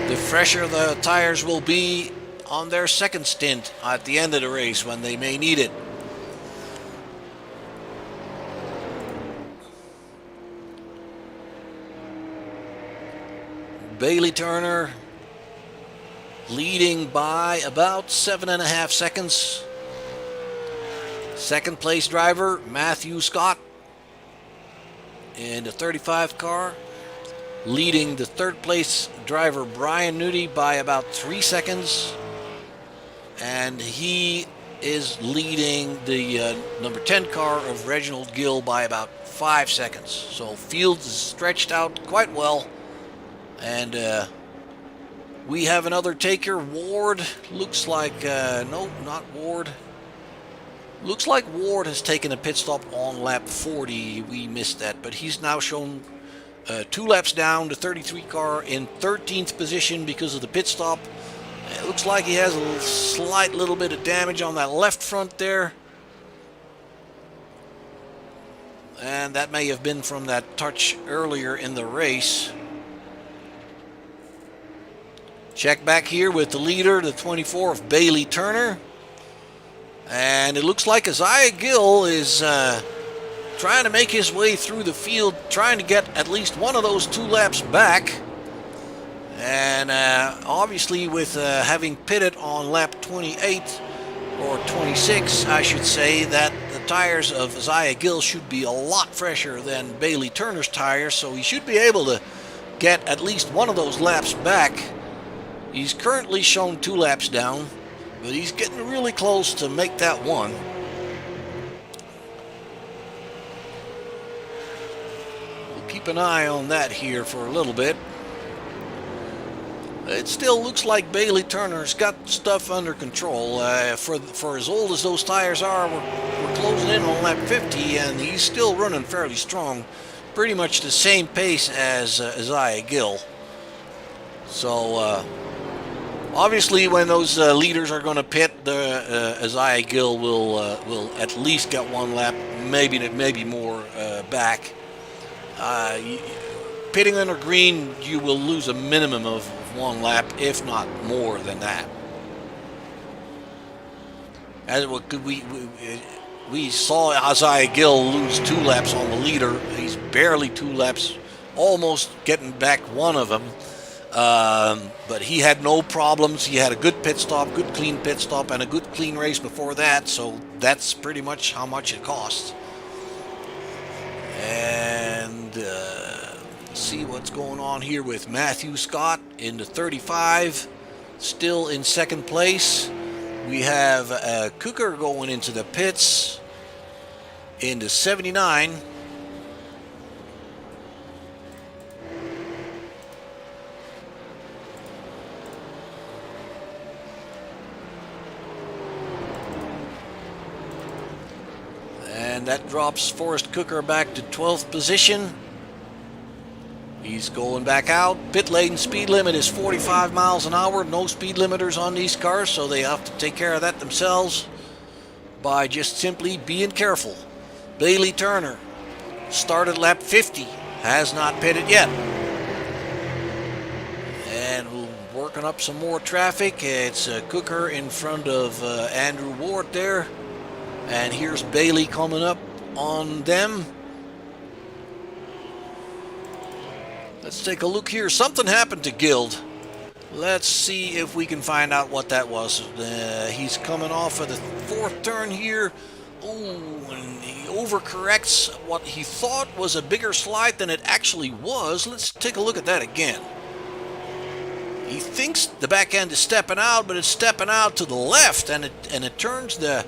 The fresher the tires will be on their second stint at the end of the race when they may need it. Bailey Turner leading by about 7.5 seconds. Second place driver Matthew Scott in the 35 car, leading the third place driver Brian Nudie by about 3 seconds, and he is leading the number 10 car of Reginald Gill by about 5 seconds. So field is stretched out quite well, and we have another taker. Ward looks like no, not Ward. Looks like Ward has taken a pit stop on lap 40. We missed that, but he's now shown 2 laps down. The 33 car in 13th position because of the pit stop. It looks like he has a slight little bit of damage on that left front there. And that may have been from that touch earlier in the race. Check back here with the leader, the 24 of Bailey Turner. And it looks like Isaiah Gill is trying to make his way through the field, trying to get at least one of those 2 laps back. And obviously with having pitted on lap 28, or 26, I should say, that the tires of Isaiah Gill should be a lot fresher than Bailey Turner's tires, so he should be able to get at least one of those laps back. He's currently shown 2 laps down, but he's getting really close to make that one. We'll keep an eye on that here for a little bit. It still looks like Bailey Turner's got stuff under control. For as old as those tires are, we're closing in on lap 50, and he's still running fairly strong. Pretty much the same pace as Isaiah Gill. So, obviously, when those leaders are going to pit, Isaiah Gill will at least get 1 lap, maybe more back. Pitting under green, you will lose a minimum of 1 lap, if not more than that. As we saw Isaiah Gill lose 2 laps on the leader. He's barely 2 laps, almost getting back 1 of them. But he had no problems. He had a good pit stop, good clean pit stop, and a good clean race before that. So that's pretty much how much it costs. And see what's going on here with Matthew Scott in the 35, still in second place. We have Cooker going into the pits in the 79. And that drops Forrest Cooker back to 12th position. He's going back out. Pit lane speed limit is 45 miles an hour. No speed limiters on these cars, so they have to take care of that themselves by just simply being careful. Bailey Turner started lap 50. Has not pitted yet. And we're working up some more traffic. It's Cooker in front of Andrew Ward there. And here's Bailey coming up on them. Let's take a look here. Something happened to Gild. Let's see if we can find out what that was. He's coming off of the 4th turn here. Oh, and he overcorrects what he thought was a bigger slide than it actually was. Let's take a look at that again. He thinks the back end is stepping out, but it's stepping out to the left, and it turns the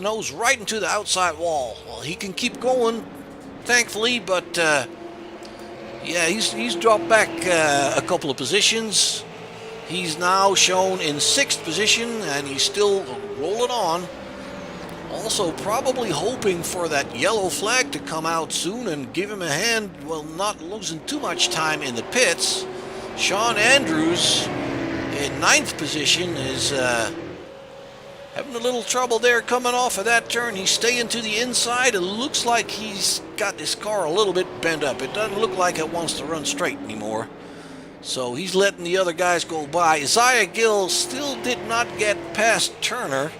nose right into the outside wall. Well, he can keep going, thankfully, but yeah, he's dropped back a couple of positions. He's now shown in 6th position, and he's still rolling on. Also, probably hoping for that yellow flag to come out soon and give him a hand, well, not losing too much time in the pits. Sean Andrews in 9th position is Having a little trouble there coming off of that turn. He's staying to the inside. It looks like he's got this car a little bit bent up. It doesn't look like it wants to run straight anymore. So he's letting the other guys go by. Isaiah Gill still did not get past Turner.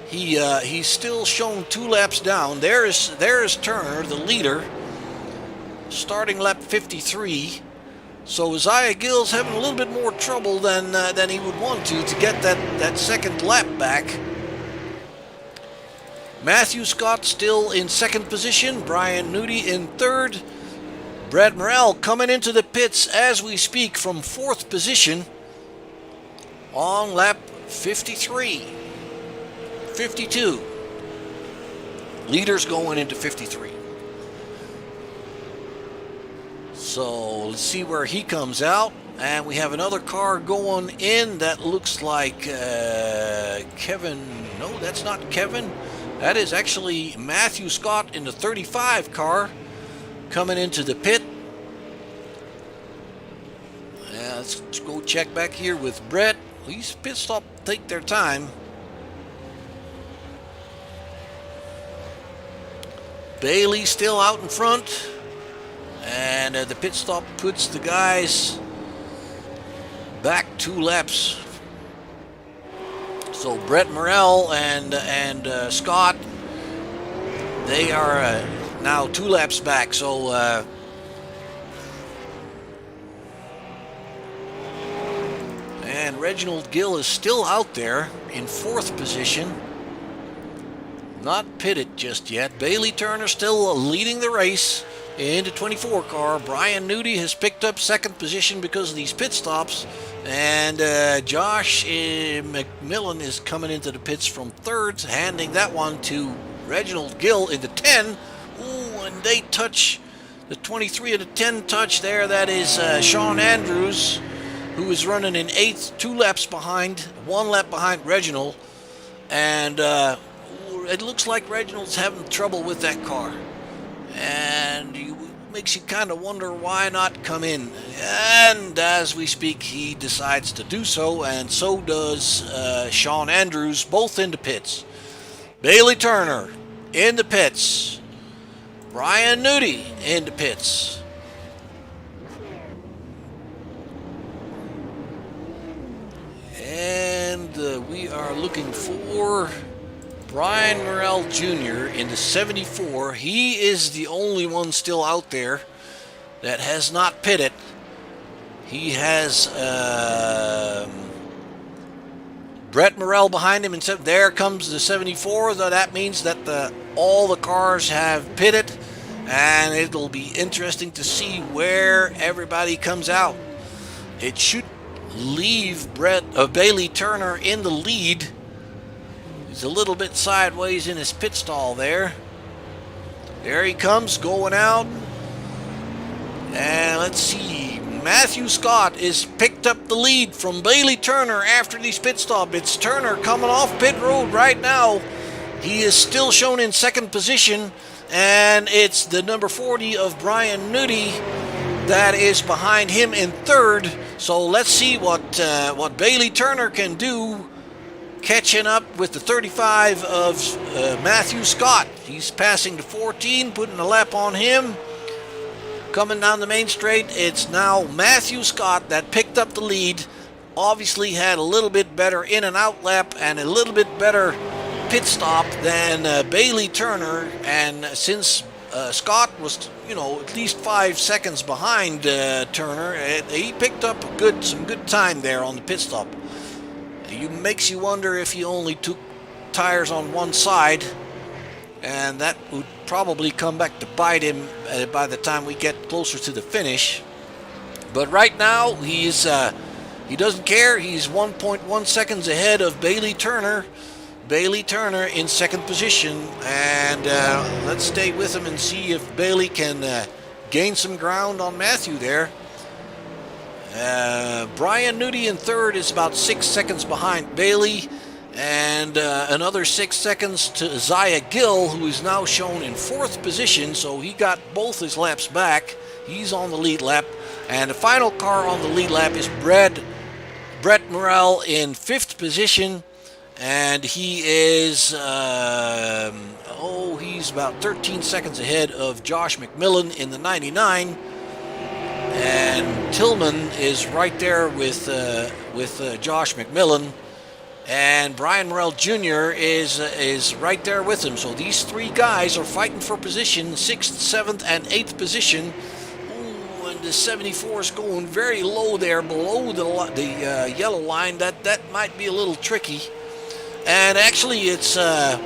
He's still shown 2 laps down. There's Turner, the leader, starting lap 53. So Isaiah Gill's having a little bit more trouble than he would want to get that second lap back. Matthew Scott still in second position. Brian Nudi in third. Brett Morrell coming into the pits as we speak from fourth position on lap 53. 52. Leaders going into 53. So let's see where he comes out. And we have another car going in that looks like Kevin. No, that's not Kevin. That is actually Matthew Scott in the 35 car coming into the pit. Yeah, let's go check back here with Brett. These pit stop take their time. Bailey still out in front. And the pit stop puts the guys back 2 laps. So Brett Morrell and Scott, they are now 2 laps back. So and Reginald Gill is still out there in 4th position. Not pitted just yet. Bailey Turner still leading the race in the 24 car. Brian Nudi has picked up 2nd position because of these pit stops. And Josh McMillan is coming into the pits from 3rd, handing that one to Reginald Gill in the 10. Ooh, and they touch the 23 and the 10 touch there. That is Sean Andrews, who is running in 8th, 2 laps behind, 1 lap behind Reginald. And it looks like Reginald's having trouble with that car. And it makes you kind of wonder why not come in. And as we speak, he decides to do so, and so does Sean Andrews, both in the pits. Bailey Turner in the pits. Brian Nudi in the pits. And we are looking for Brian Morrell Jr. in the 74. He is the only one still out there that has not pitted. He has Brett Morrell behind him. And there comes the 74. So that means that all the cars have pitted. And it'll be interesting to see where everybody comes out. It should leave Bailey Turner in the lead. He's a little bit sideways in his pit stall there. There he comes, going out. And let's see. Matthew Scott is picked up the lead from Bailey Turner after these pit stop. It's Turner coming off pit road right now. He is still shown in 2nd position. And it's the number 40 of Brian Nudi that is behind him in 3rd. So let's see what Bailey Turner can do, catching up with the 35 of Matthew Scott. He's passing the 14, putting a lap on him. Coming down the main straight, it's now Matthew Scott that picked up the lead. Obviously had a little bit better in and out lap and a little bit better pit stop than Bailey Turner. And since Scott was, at least 5 seconds behind Turner, he picked up some good time there on the pit stop. It makes you wonder if he only took tires on one side, and that would probably come back to bite him by the time we get closer to the finish. But right now, he doesn't care. He's 1.1 seconds ahead of Bailey Turner. Bailey Turner in 2nd position, and let's stay with him and see if Bailey can gain some ground on Matthew there. Brian Nudi in 3rd is about 6 seconds behind Bailey, and another 6 seconds to Isaiah Gill, who is now shown in 4th position, so he got both his laps back. He's on the lead lap, and the final car on the lead lap is Brett Morrell in 5th position. And he is, he's about 13 seconds ahead of Josh McMillan in the 99. And Tillman is right there with Josh McMillan. And Brian Morrell Jr. is right there with him. So these three guys are fighting for position, 6th, 7th, and 8th position. Ooh, and the 74 is going very low there, below the yellow line. That might be a little tricky. And actually, it's nope.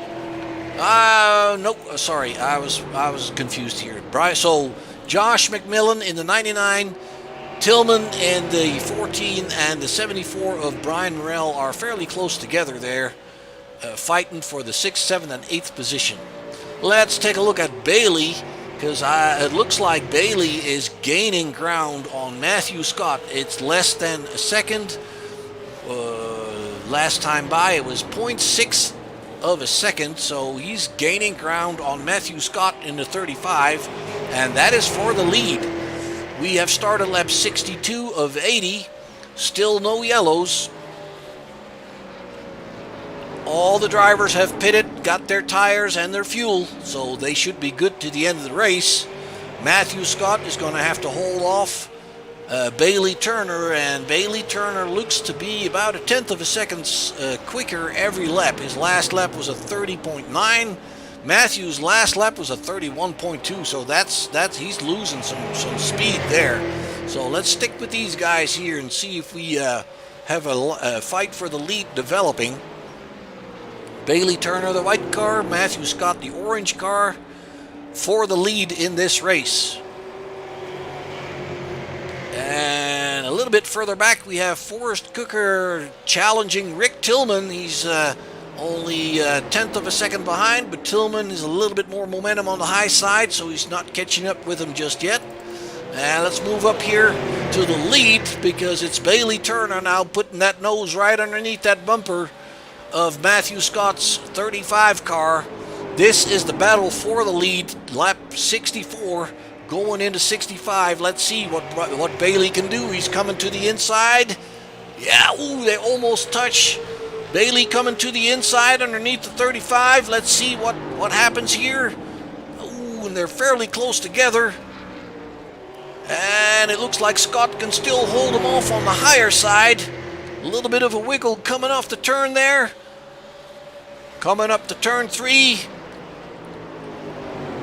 Sorry, I was confused here. So Josh McMillan in the 99. Tillman in the 14 and the 74 of Brian Morrell are fairly close together there, fighting for the 6th, 7th, and 8th position. Let's take a look at Bailey, because it looks like Bailey is gaining ground on Matthew Scott. It's less than a second. Last time by, it was 0.6 of a second, so he's gaining ground on Matthew Scott in the 35, and that is for the lead. We have started lap 62 of 80, still no yellows. All the drivers have pitted, got their tires and their fuel, so they should be good to the end of the race. Matthew Scott is going to have to hold off Bailey Turner, and Bailey Turner looks to be about 1/10 of a second quicker every lap. His last lap was a 30.9. Matthew's last lap was a 31.2, so that's he's losing some speed there. So let's stick with these guys here and see if we have a fight for the lead developing. Bailey Turner, the white car, Matthew Scott, the orange car, for the lead in this race. And a little bit further back, we have Forrest Cooker challenging Rick Tillman. He's only 1/10 of a second behind, but Tillman is a little bit more momentum on the high side, so he's not catching up with him just yet. And let's move up here to the lead, because it's Bailey Turner now putting that nose right underneath that bumper of Matthew Scott's 35 car. This is the battle for the lead, lap 64, going into 65. Let's see what Bailey can do. He's coming to the inside. Yeah, ooh, they almost touch. Bailey coming to the inside underneath the 35. Let's see what happens here. Ooh, and they're fairly close together. And it looks like Scott can still hold him off on the higher side. A little bit of a wiggle coming off the turn there. Coming up to turn 3.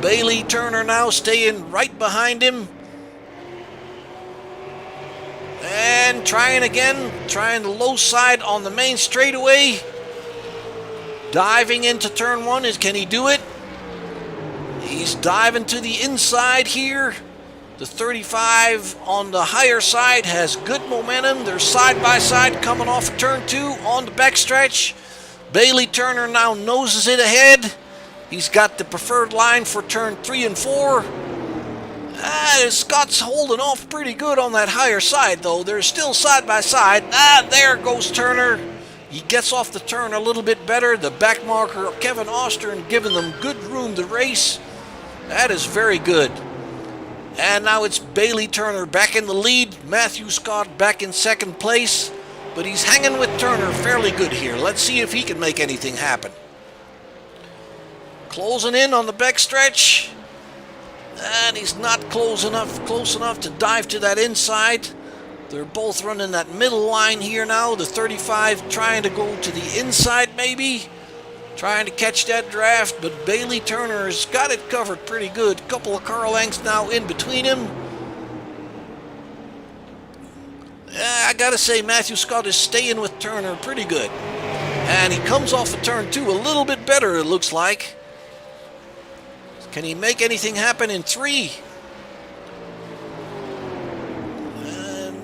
Bailey Turner now staying right behind him. And trying again, trying the low side on the main straightaway. Diving into turn 1, can he do it? He's diving to the inside here. The 35 on the higher side has good momentum. They're side by side coming off of turn 2 on the backstretch. Bailey Turner now noses it ahead. He's got the preferred line for turn 3 and 4. Scott's holding off pretty good on that higher side, though. They're still side by side. There goes Turner. He gets off the turn a little bit better. The back marker, Kevin Ostern, giving them good room to race. That is very good. And now it's Bailey Turner back in the lead. Matthew Scott back in second place. But he's hanging with Turner fairly good here. Let's see if he can make anything happen. Closing in on the backstretch. And he's not close enough to dive to that inside. They're both running that middle line here now. The 35 trying to go to the inside maybe. Trying to catch that draft, but Bailey Turner's got it covered pretty good. Couple of car lengths now in between him. I gotta say, Matthew Scott is staying with Turner pretty good. And he comes off of turn 2 a little bit better, it looks like. Can he make anything happen in 3?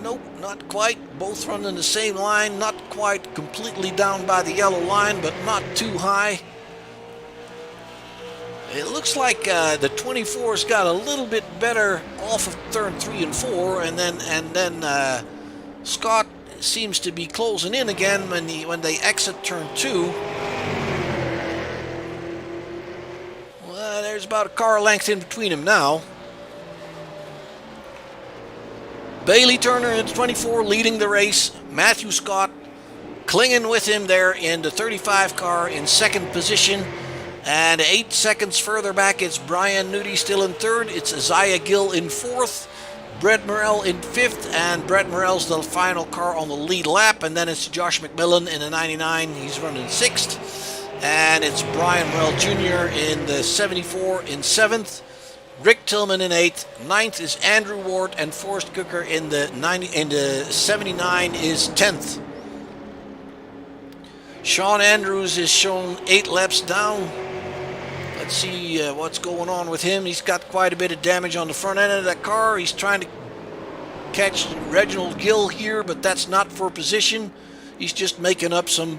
Nope, not quite. Both running the same line. Not quite completely down by the yellow line, but not too high. It looks like the 24's got a little bit better off of turn 3 and 4, and then Scott seems to be closing in again when they exit turn 2. Well, there's about a car length in between them now. Bailey Turner in 24 leading the race. Matthew Scott clinging with him there in the 35 car in second position. And 8 seconds further back, it's Brian Nudie still in third. It's Isaiah Gill in fourth. Brett Morrell in fifth. And Brett Morrell's the final car on the lead lap. And then it's Josh McMillan in the 99. He's running sixth. And it's Brian Morrell Jr. in the 74 in seventh. Rick Tillman in eighth. Ninth is Andrew Ward. And Forrest Cooker in the 79 is 10th. Sean Andrews is shown 8 laps down. Let's see what's going on with him. He's got quite a bit of damage on the front end of that car. He's trying to catch Reginald Gill here, but that's not for position. He's just making up some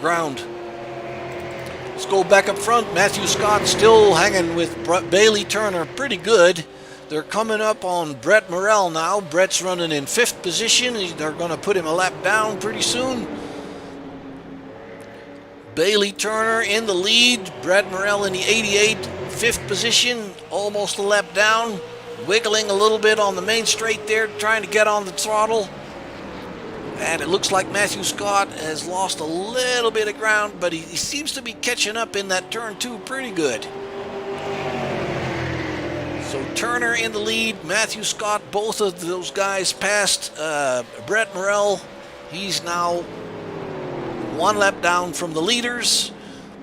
ground. Let's go back up front. Matthew Scott still hanging with Bailey Turner pretty good. They're coming up on Brett Morrell now. Brett's running in 5th position. They're going to put him a lap down pretty soon. Bailey Turner in the lead. Brett Morrell in the 88, 5th position, almost a lap down. Wiggling a little bit on the main straight there, trying to get on the throttle. And it looks like Matthew Scott has lost a little bit of ground, but he seems to be catching up in that turn 2 pretty good. So Turner in the lead, Matthew Scott, both of those guys passed Brett Morrell. He's now 1 lap down from the leaders.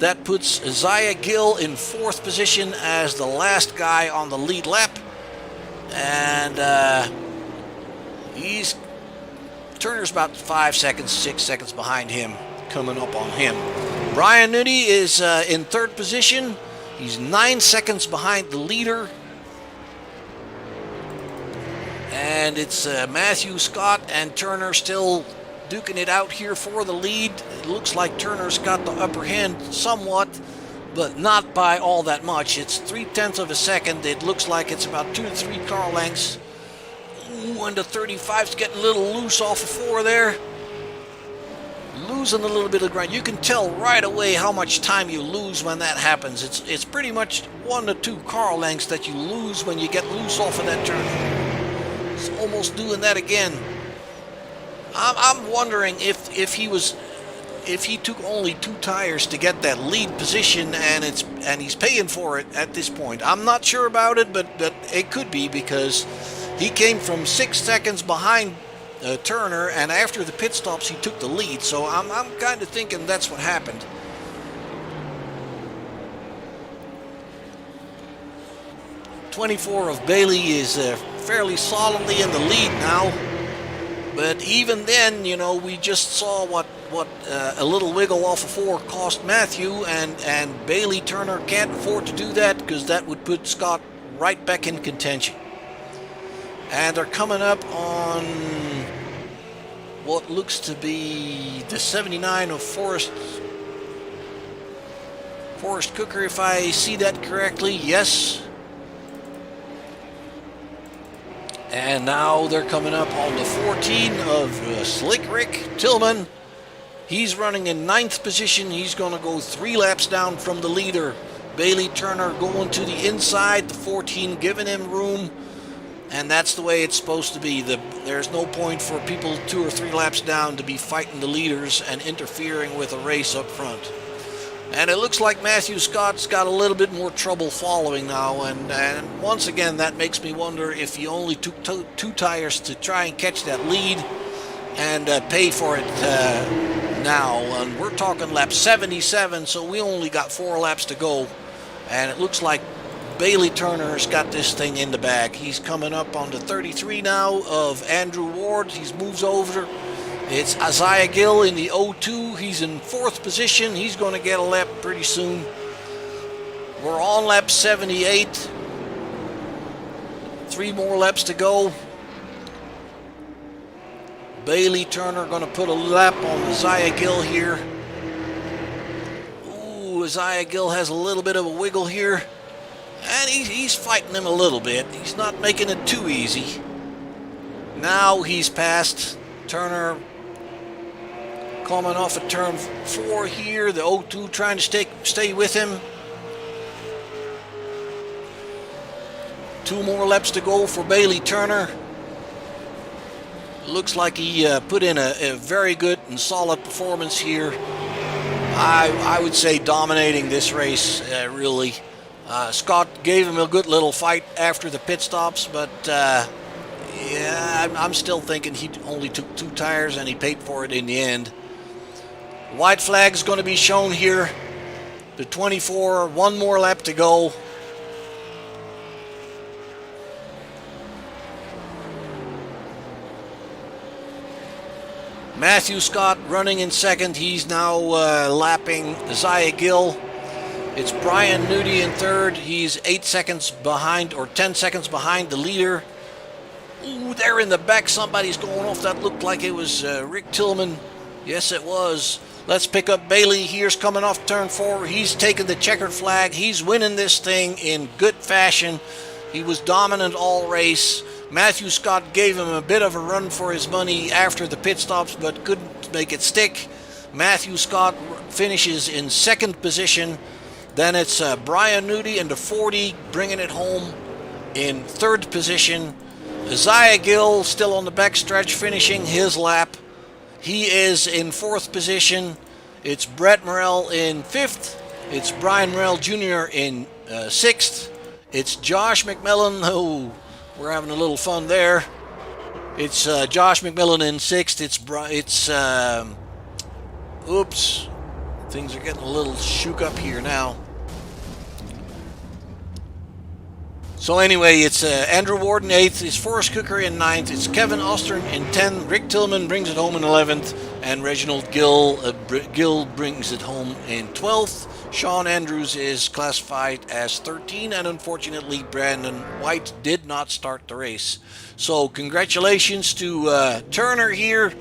That puts Isaiah Gill in 4th position as the last guy on the lead lap. And Turner's about 5 seconds, 6 seconds behind him, coming up on him. Brian Nudie is in 3rd position. He's 9 seconds behind the leader. And it's Matthew Scott and Turner still duking it out here for the lead. It looks like Turner's got the upper hand somewhat, but not by all that much. It's 0.3 of a second. It looks like it's about 2 to 3 car lengths. Ooh, and the 35's getting a little loose off of 4 there. Losing a little bit of ground. You can tell right away how much time you lose when that happens. It's pretty much 1 to 2 car lengths that you lose when you get loose off of that turn. It's almost doing that again. I'm wondering if he took only 2 tires to get that lead position, and he's paying for it at this point. I'm not sure about it, but it could be, because he came from 6 seconds behind Turner, and after the pit stops he took the lead. So I'm kind of thinking that's what happened. '24 of Bailey is fairly solidly in the lead now. But even then, you know, we just saw what a little wiggle off of 4 cost Matthew, and Bailey Turner can't afford to do that, because that would put Scott right back in contention. And they're coming up on what looks to be the 79 of Forrest Cooker, if I see that correctly. Yes. And now they're coming up on the 14 of Slick Rick Tillman. He's running in 9th position. He's going to go 3 laps down from the leader. Bailey Turner going to the inside, the 14 giving him room. And that's the way it's supposed to be. There's no point for people 2 or 3 laps down to be fighting the leaders and interfering with a race up front. And it looks like Matthew Scott's got a little bit more trouble following now, and once again that makes me wonder if he only took 2 tires to try and catch that lead and pay for it now. And we're talking lap 77, so we only got 4 laps to go, and it looks like Bailey Turner's got this thing in the bag. He's coming up on the 33 now of Andrew Ward. He moves over. It's Isaiah Gill in the 02. He's in 4th position. He's going to get a lap pretty soon. We're on lap 78. 3 more laps to go. Bailey Turner going to put a lap on Isaiah Gill here. Ooh, Isaiah Gill has a little bit of a wiggle here. And he's fighting him a little bit. He's not making it too easy. Now he's passed Turner. Coming off of turn 4 here, the 02 trying to stay with him. 2 more laps to go for Bailey Turner. Looks like he put in a very good and solid performance here. I would say dominating this race, really. Scott gave him a good little fight after the pit stops, but yeah, I'm still thinking he only took 2 tires and he paid for it in the end. White flag's going to be shown here. The 24, 1 more lap to go. Matthew Scott running in second. He's now lapping Zaya Gill. It's Brian Nudie in third. He's 8 seconds behind, or 10 seconds behind the leader. Ooh, there in the back, somebody's going off. That looked like it was Rick Tillman. Yes, it was. Let's pick up Bailey. Here's coming off turn 4. He's taking the checkered flag. He's winning this thing in good fashion. He was dominant all race. Matthew Scott gave him a bit of a run for his money after the pit stops, but couldn't make it stick. Matthew Scott finishes in second position. Then it's Brian Nudie in the 40 bringing it home in third position. Zaya Gill still on the backstretch finishing his lap. He is in fourth position. It's Brett Morrell in fifth. It's Brian Morrell Jr. in sixth. It's Josh McMillan. Oh, we're having a little fun there. It's Josh McMillan in sixth. Oops. Things are getting a little shook up here now. So anyway, it's Andrew Ward in 8th, it's Forrest Cooker in 9th, it's Kevin Ostern in 10th, Rick Tillman brings it home in 11th, and Reginald Gill brings it home in 12th. Sean Andrews is classified as 13, and unfortunately Brandon White did not start the race. So congratulations to Turner here.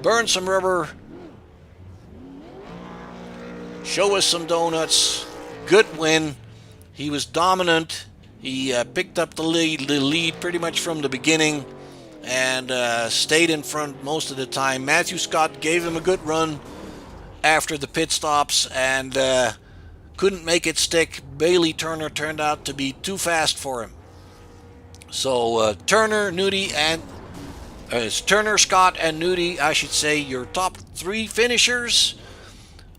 Burn some rubber. Show us some donuts. Good win. He was dominant. He picked up the lead pretty much from the beginning and stayed in front most of the time. Matthew Scott gave him a good run after the pit stops and couldn't make it stick. Bailey Turner turned out to be too fast for him. So Turner, Nudie, and Turner, Scott, and Nudie, I should say, your top 3 finishers.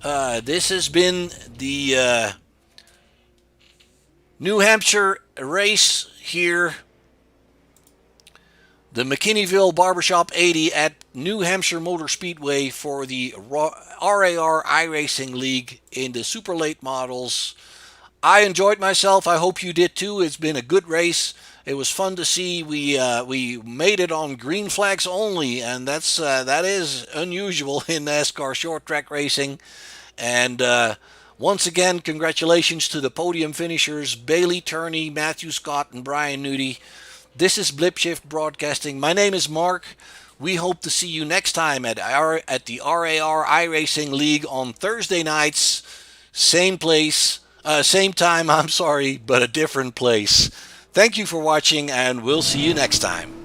This has been the New Hampshire race here, the McKinneyville Barbershop 80 at New Hampshire Motor Speedway for the RAR iRacing League in the super late models. I enjoyed myself. I hope you did too. It's been a good race. It was fun to see. We made it on green flags only, and that is unusual in NASCAR short track racing. And once again, congratulations to the podium finishers, Bailey Turney, Matthew Scott, and Brian Nudie. This is Blip Shift Broadcasting. My name is Mark. We hope to see you next time at the RAR iRacing League on Thursday nights. Same place, same time, but a different place. Thank you for watching, and we'll see you next time.